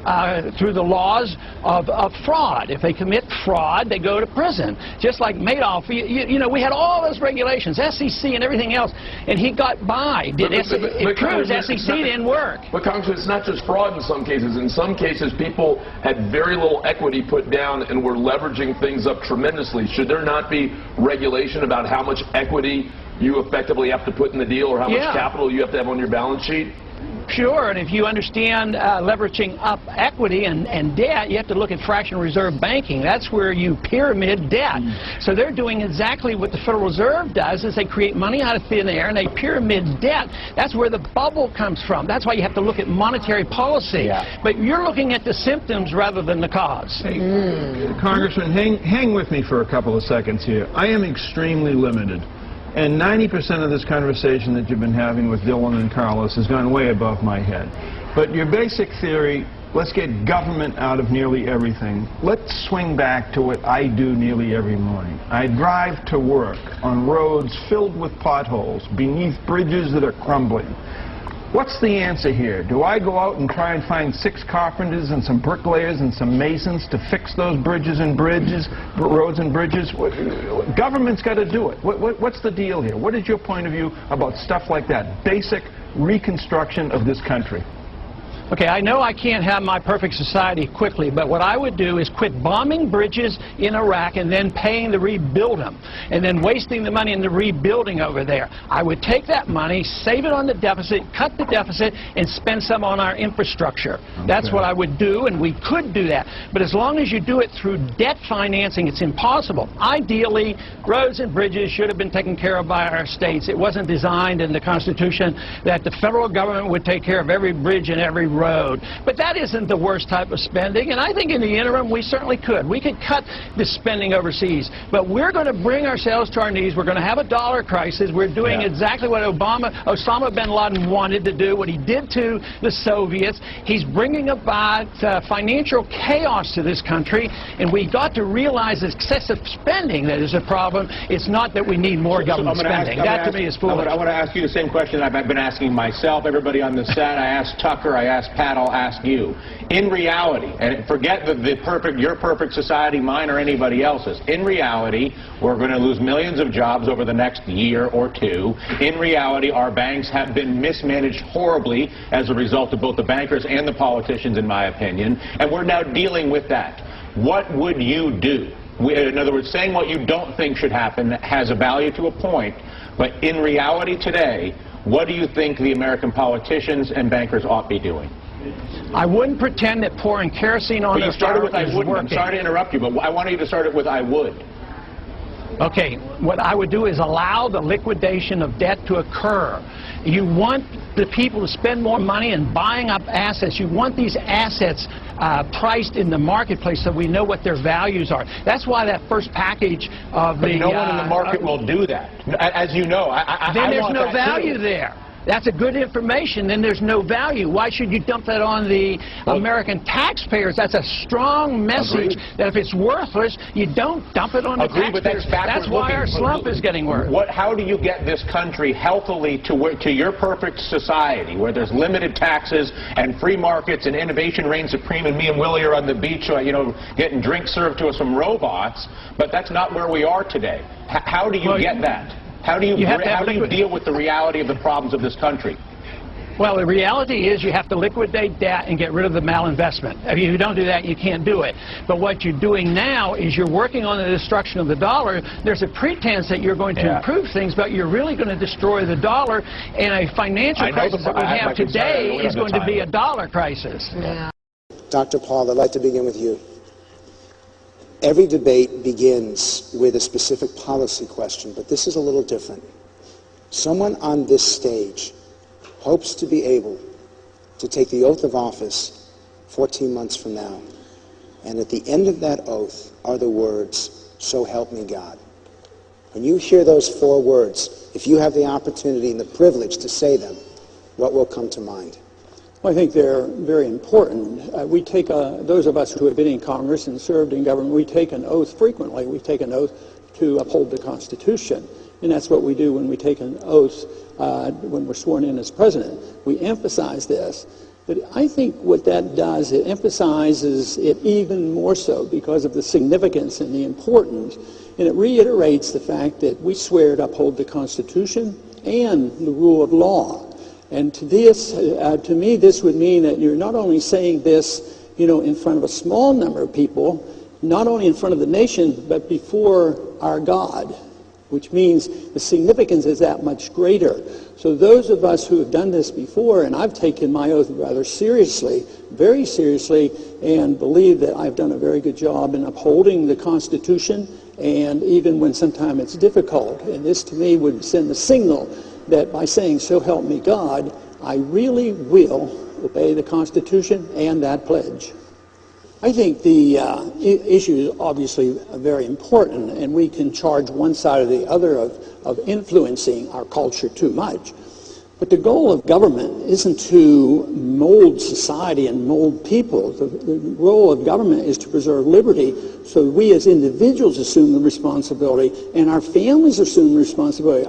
the laws of fraud. If they commit fraud, they go to prison. Just like Madoff, we had all those regulations, SEC and everything else, and he got by. It proves SEC didn't work. But Congressman, it's not just fraud in some cases. In some cases, people had very little equity put down and were leveraging things up tremendously. Should there not be regulation about how much equity you effectively have to put in the deal, or how much capital you have to have on your balance sheet? Sure, and if you understand leveraging up equity and debt, you have to look at fractional reserve banking. That's where you pyramid debt. So they're doing exactly what the Federal Reserve does, is they create money out of thin air and they pyramid debt. That's where the bubble comes from. That's why you have to look at monetary policy. Yeah. But you're looking at the symptoms rather than the cause. Hey, Congressman, hang with me for a couple of seconds here. I am extremely limited. And 90% of this conversation that you've been having with Dylan and Carlos has gone way above my head. But your basic theory, let's get government out of nearly everything. Let's swing back to what I do nearly every morning. I drive to work on roads filled with potholes, beneath bridges that are crumbling. What's the answer here? Do I go out and try and find 6 carpenters and some bricklayers and some masons to fix those roads and bridges? Government's got to do it. What's the deal here? What is your point of view about stuff like that? Basic reconstruction of this country. Okay, I know I can't have my perfect society quickly, but what I would do is quit bombing bridges in Iraq and then paying to rebuild them, and then wasting the money in the rebuilding over there. I would take that money, save it on the deficit, cut the deficit, and spend some on our infrastructure. Okay. That's what I would do, and we could do that. But as long as you do it through debt financing, it's impossible. Ideally, roads and bridges should have been taken care of by our states. It wasn't designed in the Constitution that the federal government would take care of every bridge and every road. But that isn't the worst type of spending, and I think in the interim we certainly could. We could cut the spending overseas, but we're going to bring ourselves to our knees. We're going to have a dollar crisis. We're doing exactly what Osama bin Laden wanted to do, what he did to the Soviets. He's bringing about financial chaos to this country, and we got to realize excessive spending that is a problem. It's not that we need more government spending. That to me is foolish. I want to ask you the same question I've been asking myself, everybody on the set. I asked Tucker, I asked Pat, I'll ask you. In reality, and forget your perfect society, mine or anybody else's, in reality, we're going to lose millions of jobs over the next year or two. In reality, our banks have been mismanaged horribly as a result of both the bankers and the politicians, in my opinion, and we're now dealing with that. What would you do? In other words, saying what you don't think should happen has a value to a point, but in reality today, what do you think the American politicians and bankers ought to be doing? I wouldn't pretend that pouring kerosene on the fire is working. I'm sorry to interrupt you, but I wanted you to start it with I would. Okay, what I would do is allow the liquidation of debt to occur. You want the people to spend more money in buying up assets. You want these assets priced in the marketplace so we know what their values are. That's why that first package of but no one in the market will do that. As you know, then there's no value there. That's a good information, then there's no value. Why should you dump that on the American taxpayers? That's a strong message that if it's worthless, you don't dump it on the taxpayers. But that's why our slump is getting worse. How do you get this country healthily to your perfect society where there's limited taxes and free markets and innovation reigns supreme and me and Willie are on the beach, getting drinks served to us from robots, but that's not where we are today. How do you get that? How do you deal with the reality of the problems of this country? Well, the reality is you have to liquidate debt and get rid of the malinvestment. If you don't do that, you can't do it. But what you're doing now is you're working on the destruction of the dollar. There's a pretense that you're going to improve things, but you're really going to destroy the dollar, and a financial crisis that we have today is going to be a dollar crisis. Yeah. Dr. Paul, I'd like to begin with you. Every debate begins with a specific policy question, but this is a little different. Someone on this stage hopes to be able to take the oath of office 14 months from now, and at the end of that oath are the words, "So help me God." When you hear those 4 words, if you have the opportunity and the privilege to say them, what will come to mind? Well, I think they're very important. We take, those of us who have been in Congress and served in government, we take an oath frequently. We take an oath to uphold the Constitution. And that's what we do when we take an oath when we're sworn in as president. We emphasize this. But I think what that does, it emphasizes it even more so because of the significance and the importance. And it reiterates the fact that we swear to uphold the Constitution and the rule of law. And to me, this would mean that you're not only saying this, in front of a small number of people, not only in front of the nation, but before our God. which means the significance is that much greater. So those of us who have done this before, and I've taken my oath rather seriously, very seriously, and believe that I've done a very good job in upholding the Constitution, and even when sometimes it's difficult. And this to me would send a signal that by saying, "So help me God," I really will obey the Constitution and that pledge. I think the issue is obviously very important, and we can charge one side or the other of influencing our culture too much. But the goal of government isn't to mold society and mold people. The role of government is to preserve liberty, so we as individuals assume the responsibility and our families assume the responsibility.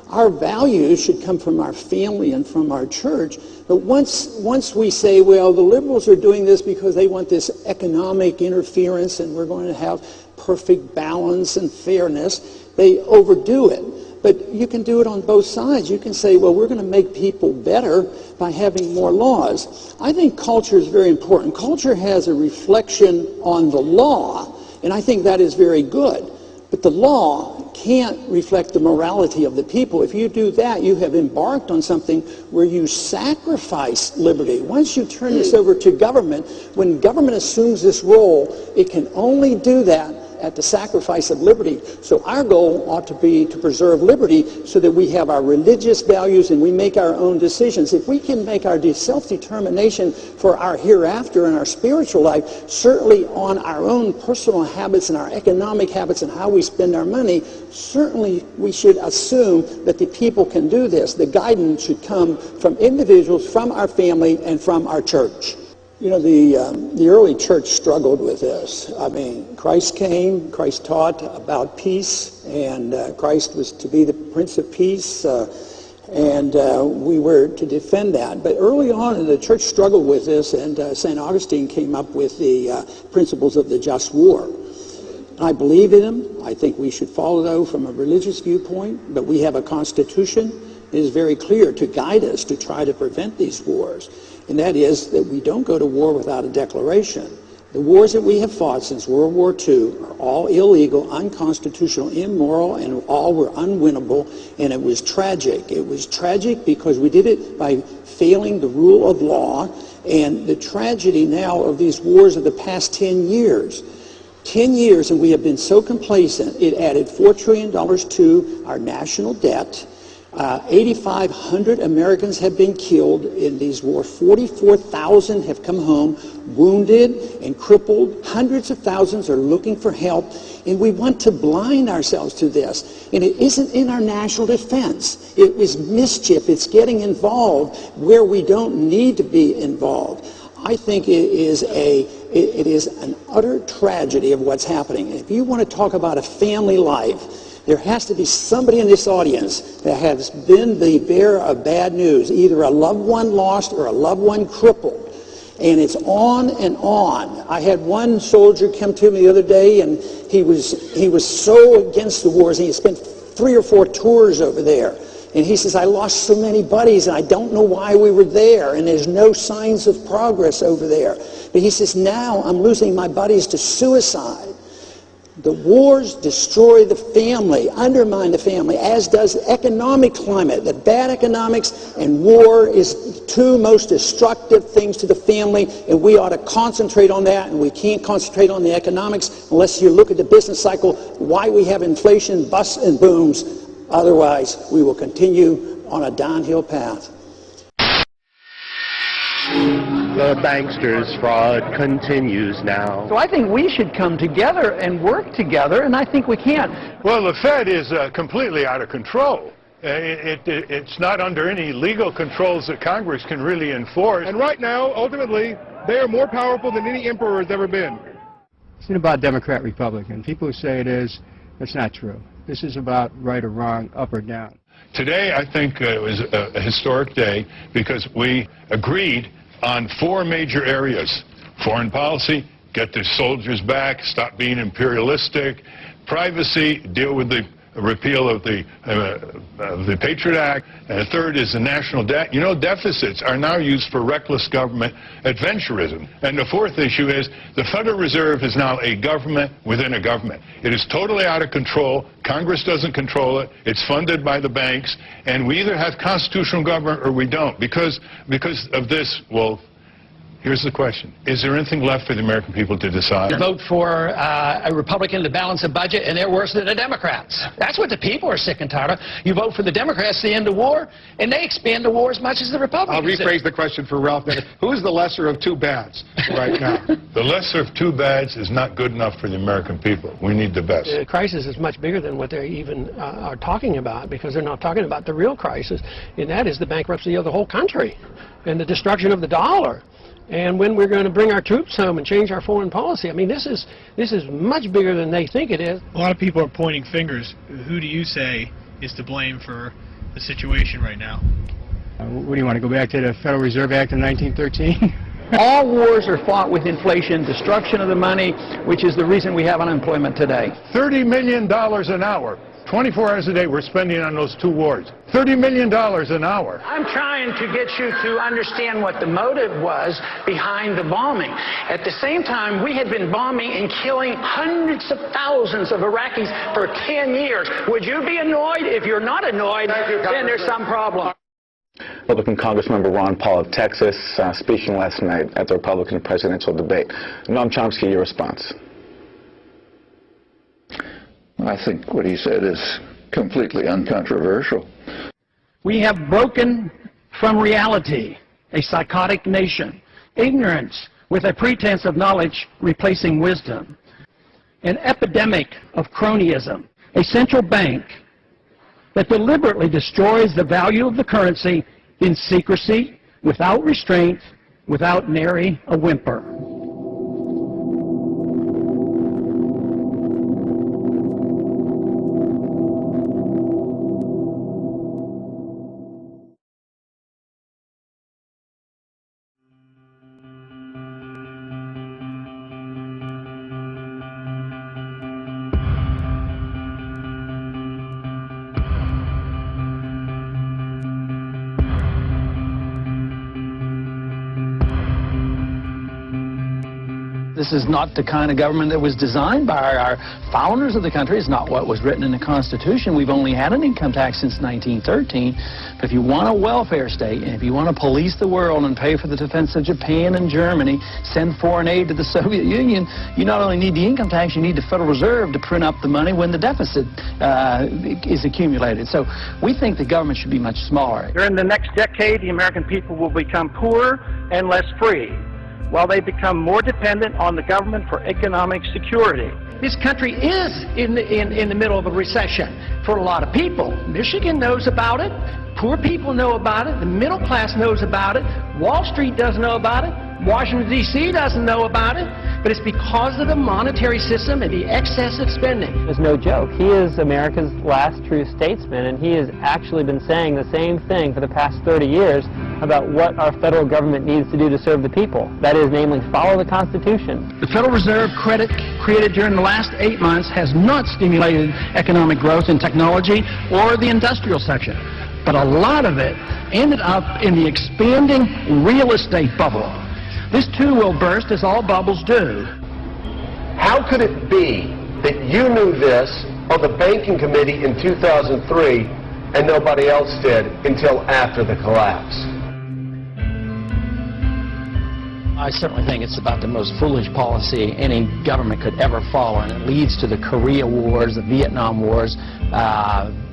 Our values should come from our family and from our church. But once we say, well, the liberals are doing this because they want this economic interference and we're going to have perfect balance and fairness, they overdo it. But you can do it on both sides. You can say, well, we're going to make people better by having more laws. I think culture is very important. Culture has a reflection on the law, and I think that is very good. But the law can't reflect the morality of the people. If you do that, you have embarked on something where you sacrifice liberty. Once you turn this over to government, when government assumes this role, it can only do that at the sacrifice of liberty. So our goal ought to be to preserve liberty so that we have our religious values and we make our own decisions. If we can make our self-determination for our hereafter and our spiritual life, certainly on our own personal habits and our economic habits and how we spend our money, certainly we should assume that the people can do this. The guidance should come from individuals, from our family, and from our church. You know, the early church struggled with this. I mean, Christ came, Christ taught about peace, and Christ was to be the Prince of Peace, and we were to defend that. But early on, the church struggled with this, and St. Augustine came up with the principles of the just war. I believe in them. I think we should follow those from a religious viewpoint, but we have a constitution that is very clear to guide us to try to prevent these wars. And that is that we don't go to war without a declaration. The wars that we have fought since World War II are all illegal, unconstitutional, immoral, and all were unwinnable, and it was tragic. It was tragic because we did it by failing the rule of law, and the tragedy now of these wars of the past 10 years. 10 years, and we have been so complacent. It added $4 trillion to our national debt. 8,500 Americans have been killed in these wars. 44,000 have come home wounded and crippled. Hundreds of thousands are looking for help. And we want to blind ourselves to this. And it isn't in our national defense. It is mischief. It's getting involved where we don't need to be involved. I think it is an utter tragedy of what's happening. And if you want to talk about a family life, there has to be somebody in this audience that has been the bearer of bad news, either a loved one lost or a loved one crippled. And it's on and on. I had one soldier come to me the other day, and he was so against the wars, and he spent 3 or 4 tours over there. And he says, I lost so many buddies, and I don't know why we were there, and there's no signs of progress over there. But he says, now I'm losing my buddies to suicide. The wars destroy the family, undermine the family, as does the economic climate. The bad economics and war is 2 most destructive things to the family, and we ought to concentrate on that, and we can't concentrate on the economics unless you look at the business cycle, why we have inflation, busts and booms. Otherwise, we will continue on a downhill path. The banksters' fraud continues now. So I think we should come together and work together, and I think we can. Well, the Fed is completely out of control. It's not under any legal controls that Congress can really enforce. And right now, ultimately, they are more powerful than any emperor has ever been. It's not about Democrat, Republican. People who say it is, that's not true. This is about right or wrong, up or down. Today, I think it was a historic day because we agreed on 4 major areas. Foreign policy, get the soldiers back, stop being imperialistic. Privacy, deal with the repeal of the Patriot Act, and the third is the national debt. You know, deficits are now used for reckless government adventurism. And the fourth issue is the Federal Reserve is now a government within a government. It is totally out of control. Congress doesn't control it. It's funded by the banks, and we either have constitutional government or we don't. Because of this, well, here's the question. Is there anything left for the American people to decide? You vote for a Republican to balance the budget, and they're worse than the Democrats. That's what the people are sick and tired of. You vote for the Democrats to end the war, and they expand the war as much as the Republicans. I'll rephrase the question for Ralph. Who's the lesser of two bads right now? The lesser of two bads is not good enough for the American people. We need the best. The crisis is much bigger than what they even are talking about, because they're not talking about the real crisis, and that is the bankruptcy of the whole country and the destruction of the dollar. And when we're going to bring our troops home and change our foreign policy. I mean, this is much bigger than they think it is. A lot of people are pointing fingers. Who do you say is to blame for the situation right now? What do you want to go back to the Federal Reserve Act of 1913? All wars are fought with inflation, destruction of the money, which is the reason we have unemployment today. $30 million an hour. 24 hours a day we're spending on those two wars. $30 million an hour. I'm trying to get you to understand what the motive was behind the bombing. At the same time, we had been bombing and killing hundreds of thousands of Iraqis for 10 years. Would you be annoyed? If you're not annoyed, then there's some problem. Republican Congressmember Ron Paul of Texas speaking last night at the Republican presidential debate. Noam Chomsky, your response. I think what he said is completely uncontroversial. We have broken from reality, a psychotic nation, ignorance with a pretense of knowledge replacing wisdom, an epidemic of cronyism, a central bank that deliberately destroys the value of the currency in secrecy, without restraint, without nary a whimper. This is not the kind of government that was designed by our founders of the country. It's not what was written in the Constitution. We've only had an income tax since 1913. But if you want a welfare state, and if you want to police the world and pay for the defense of Japan and Germany, send foreign aid to the Soviet Union, you not only need the income tax, you need the Federal Reserve to print up the money when the deficit is accumulated. So we think the government should be much smaller. During the next decade, the American people will become poorer and less free, while they become more dependent on the government for economic security. This country is in the middle of a recession for a lot of people. Michigan knows about it. Poor people know about it. The middle class knows about it. Wall Street doesn't know about it. Washington, D.C. doesn't know about it. But it's because of the monetary system and the excessive spending. It's no joke. He is America's last true statesman, and he has actually been saying the same thing for the past 30 years about what our federal government needs to do to serve the people. That is, namely, follow the Constitution. The Federal Reserve credit created during the last 8 months has not stimulated economic growth in technology or the industrial section. But a lot of it ended up in the expanding real estate bubble. This too will burst, as all bubbles do. How could it be that you knew this on the banking committee in 2003 and nobody else did until after the collapse? I certainly think it's about the most foolish policy any government could ever follow, and it leads to the Korea Wars, the Vietnam Wars,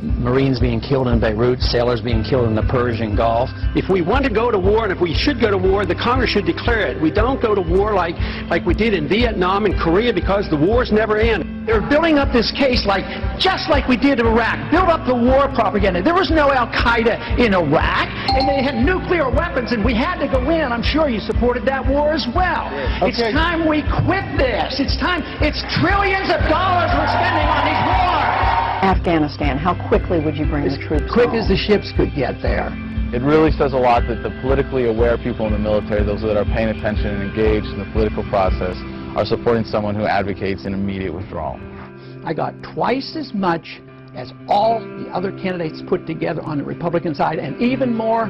Marines being killed in Beirut, sailors being killed in the Persian Gulf. If we want to go to war, and if we should go to war, the Congress should declare it. We don't go to war like we did in Vietnam and Korea, because the wars never end. They're building up this case just like we did in Iraq. Build up the war propaganda. There was no Al-Qaeda in Iraq, and they had nuclear weapons, and we had to go in. I'm sure you supported that war as well. Okay. It's time we quit this. It's time. It's trillions of dollars we're spending on these wars. Afghanistan, how quickly would you bring the troops quick home? As the ships could get there. It really says a lot that the politically aware people in the military, those that are paying attention and engaged in the political process, are supporting someone who advocates an immediate withdrawal. I got twice as much as all the other candidates put together on the Republican side, and even more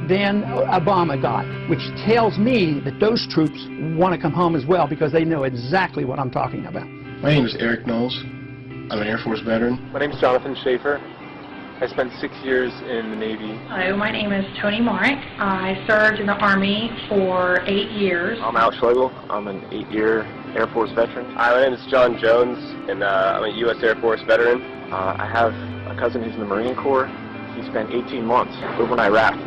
than Obama got, which tells me that those troops want to come home as well because they know exactly what I'm talking about. My name is Eric Knowles. I'm an Air Force veteran. My name is Jonathan Schaefer. I spent 6 years in the Navy. Hello, my name is Tony Marek. I served in the Army for 8 years. I'm Al Schlegel. I'm an 8-year Air Force veteran. Hi, my name is John Jones, and I'm a U.S. Air Force veteran. I have a cousin who's in the Marine Corps. He spent 18 months over in Iraq.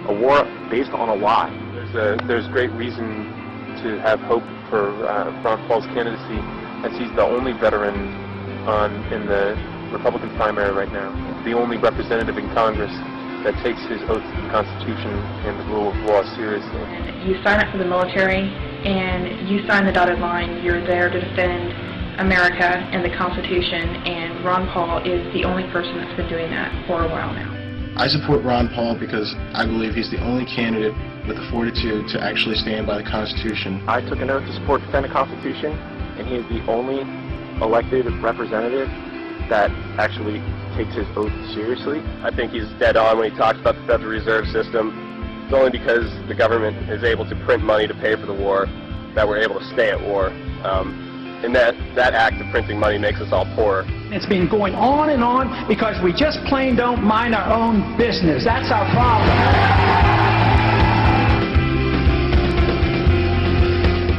A war based on a lie. There's great reason to have hope for Ron Paul's candidacy, as he's the only veteran in the Republican primary right now. The only representative in Congress that takes his oath to the Constitution and the rule of law seriously. You sign up for the military and you sign the dotted line. You're there to defend America and the Constitution, and Ron Paul is the only person that's been doing that for a while now. I support Ron Paul because I believe he's the only candidate with the fortitude to actually stand by the Constitution. I took an oath to support defend the Constitution, and he is the only elected representative that actually takes his oath seriously. I think he's dead on when he talks about the Federal Reserve System. It's only because the government is able to print money to pay for the war that we're able to stay at war. And that act of printing money makes us all poorer. It's been going on and on because we just plain don't mind our own business. That's our problem.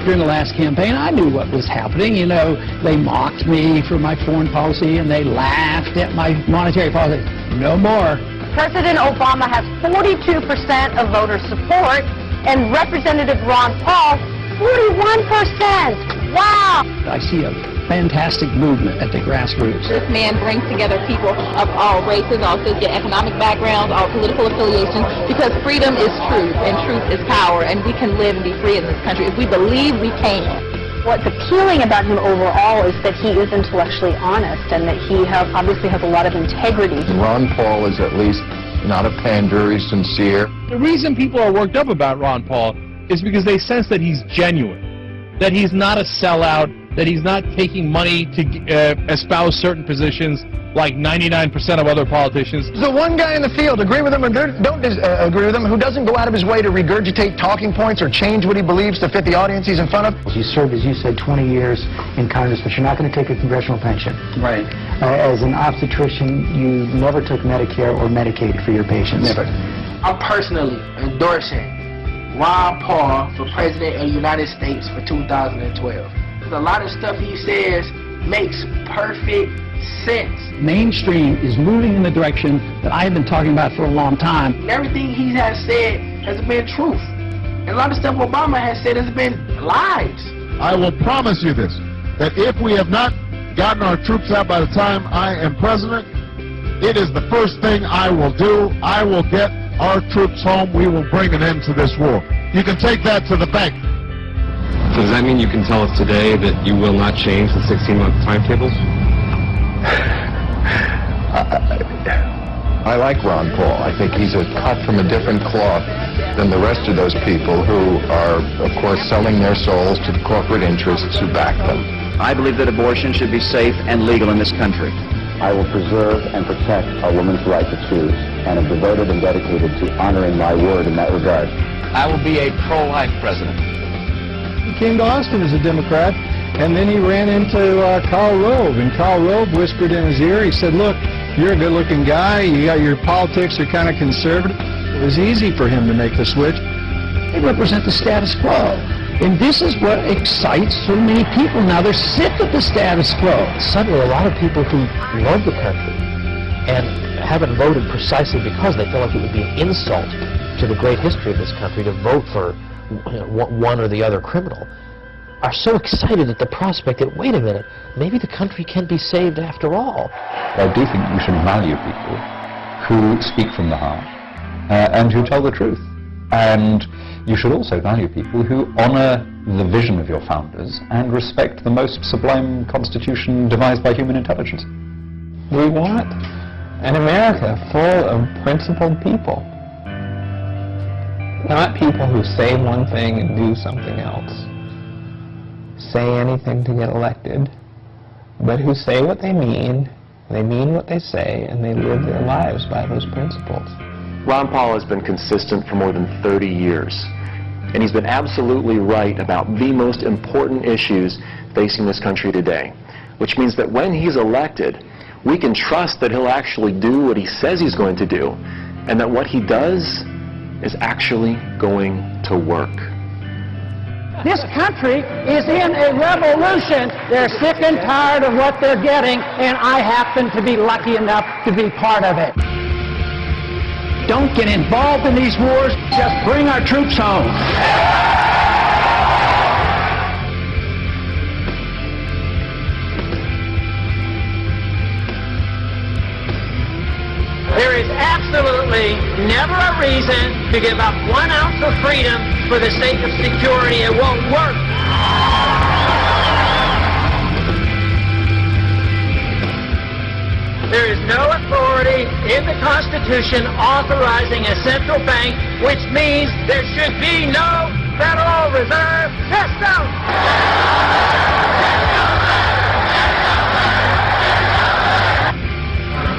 During the last campaign, I knew what was happening. You know, they mocked me for my foreign policy and they laughed at my monetary policy. No more. President Obama has 42% of voter support, and Representative Ron Paul, 41%. Wow! I see a fantastic movement at the grassroots. This man brings together people of all races, all socioeconomic backgrounds, all political affiliations, because freedom is truth, and truth is power, and we can live and be free in this country. If we believe, we can. What's appealing about him overall is that he is intellectually honest and that he obviously has a lot of integrity. Ron Paul is at least not a pander, he's sincere. The reason people are worked up about Ron Paul is because they sense that he's genuine, that he's not a sellout, that he's not taking money to espouse certain positions like 99% of other politicians. The one guy in the field, agree with him or don't agree with him, who doesn't go out of his way to regurgitate talking points or change what he believes to fit the audience he's in front of. You served, as you said, 20 years in Congress, but you're not going to take a congressional pension. Right. As an obstetrician, you never took Medicare or Medicaid for your patients. Never. I'm personally endorsing Ron Paul for President of the United States for 2012. A lot of stuff he says makes perfect sense. Mainstream is moving in the direction that I have been talking about for a long time. And everything he has said has been truth. And a lot of stuff Obama has said has been lies. I will promise you this, that if we have not gotten our troops out by the time I am president, it is the first thing I will do. I will get our troops home. We will bring an end to this war. You can take that to the bank. So does that mean you can tell us today that you will not change the 16-month timetables? I like Ron Paul. I think he's cut from a different cloth than the rest of those people who are, of course, selling their souls to the corporate interests who back them. I believe that abortion should be safe and legal in this country. I will preserve and protect a woman's right to choose, and am devoted and dedicated to honoring my word in that regard. I will be a pro-life president. He came to Austin as a Democrat, and then he ran into Karl Rove, and Karl Rove whispered in his ear, he said, look, you're a good-looking guy, your politics are kind of conservative. It was easy for him to make the switch. They represent the status quo. And this is what excites so many people now. They're sick of the status quo. Suddenly, a lot of people who love the country and haven't voted precisely because they feel like it would be an insult to the great history of this country to vote for one or the other criminal, are so excited at the prospect that, wait a minute, maybe the country can be saved after all. I do think you should value people who speak from the heart and who tell the truth. And you should also value people who honor the vision of your founders and respect the most sublime constitution devised by human intelligence. We want an America full of principled people. Not people who say one thing and do something else. Say anything to get elected, but who say what they mean They mean what they say, and they live their lives by those principles. Ron Paul has been consistent for more than 30 years, and he's been absolutely right about the most important issues facing this country today, which means that when he's elected, we can trust that he'll actually do what he says he's going to do, and that what he does is actually going to work. This country is in a revolution. They're sick and tired of what they're getting, and I happen to be lucky enough to be part of it. Don't get involved in these wars. Just bring our troops home. There is absolutely never a reason to give up 1 ounce of freedom for the sake of security. It won't work. There is no authority in the Constitution authorizing a central bank, which means there should be no Federal Reserve System.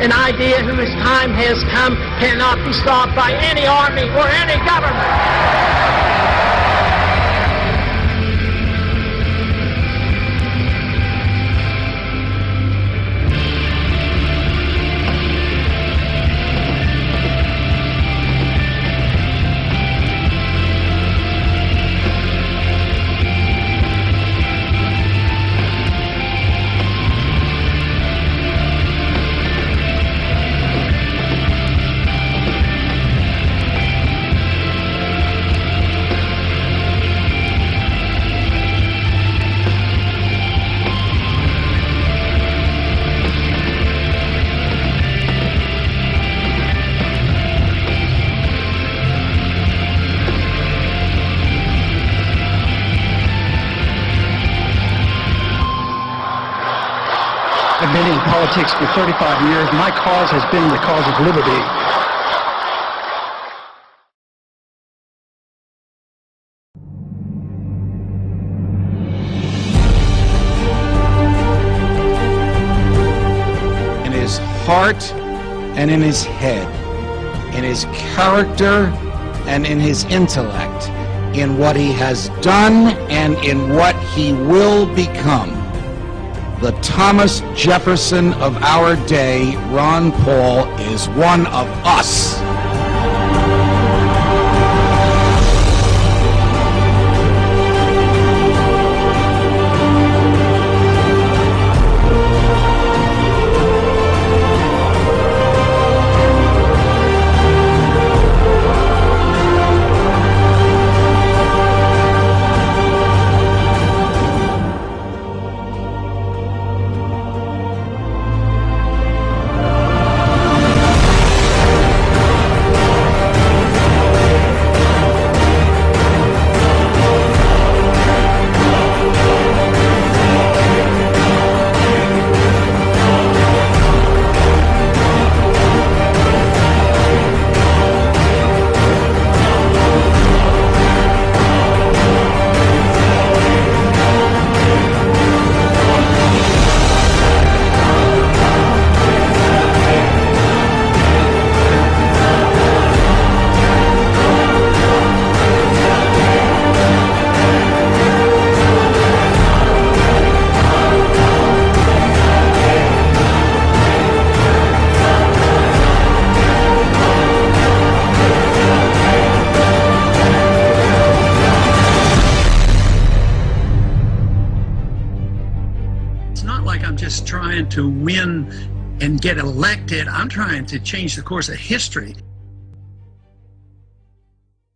An idea whose time has come cannot be stopped by any army or any government. I've been in politics for 35 years. My cause has been the cause of liberty. In his heart and in his head, in his character and in his intellect, in what he has done and in what he will become. The Thomas Jefferson of our day, Ron Paul, is one of us. It's not like I'm just trying to win and get elected. I'm trying to change the course of history.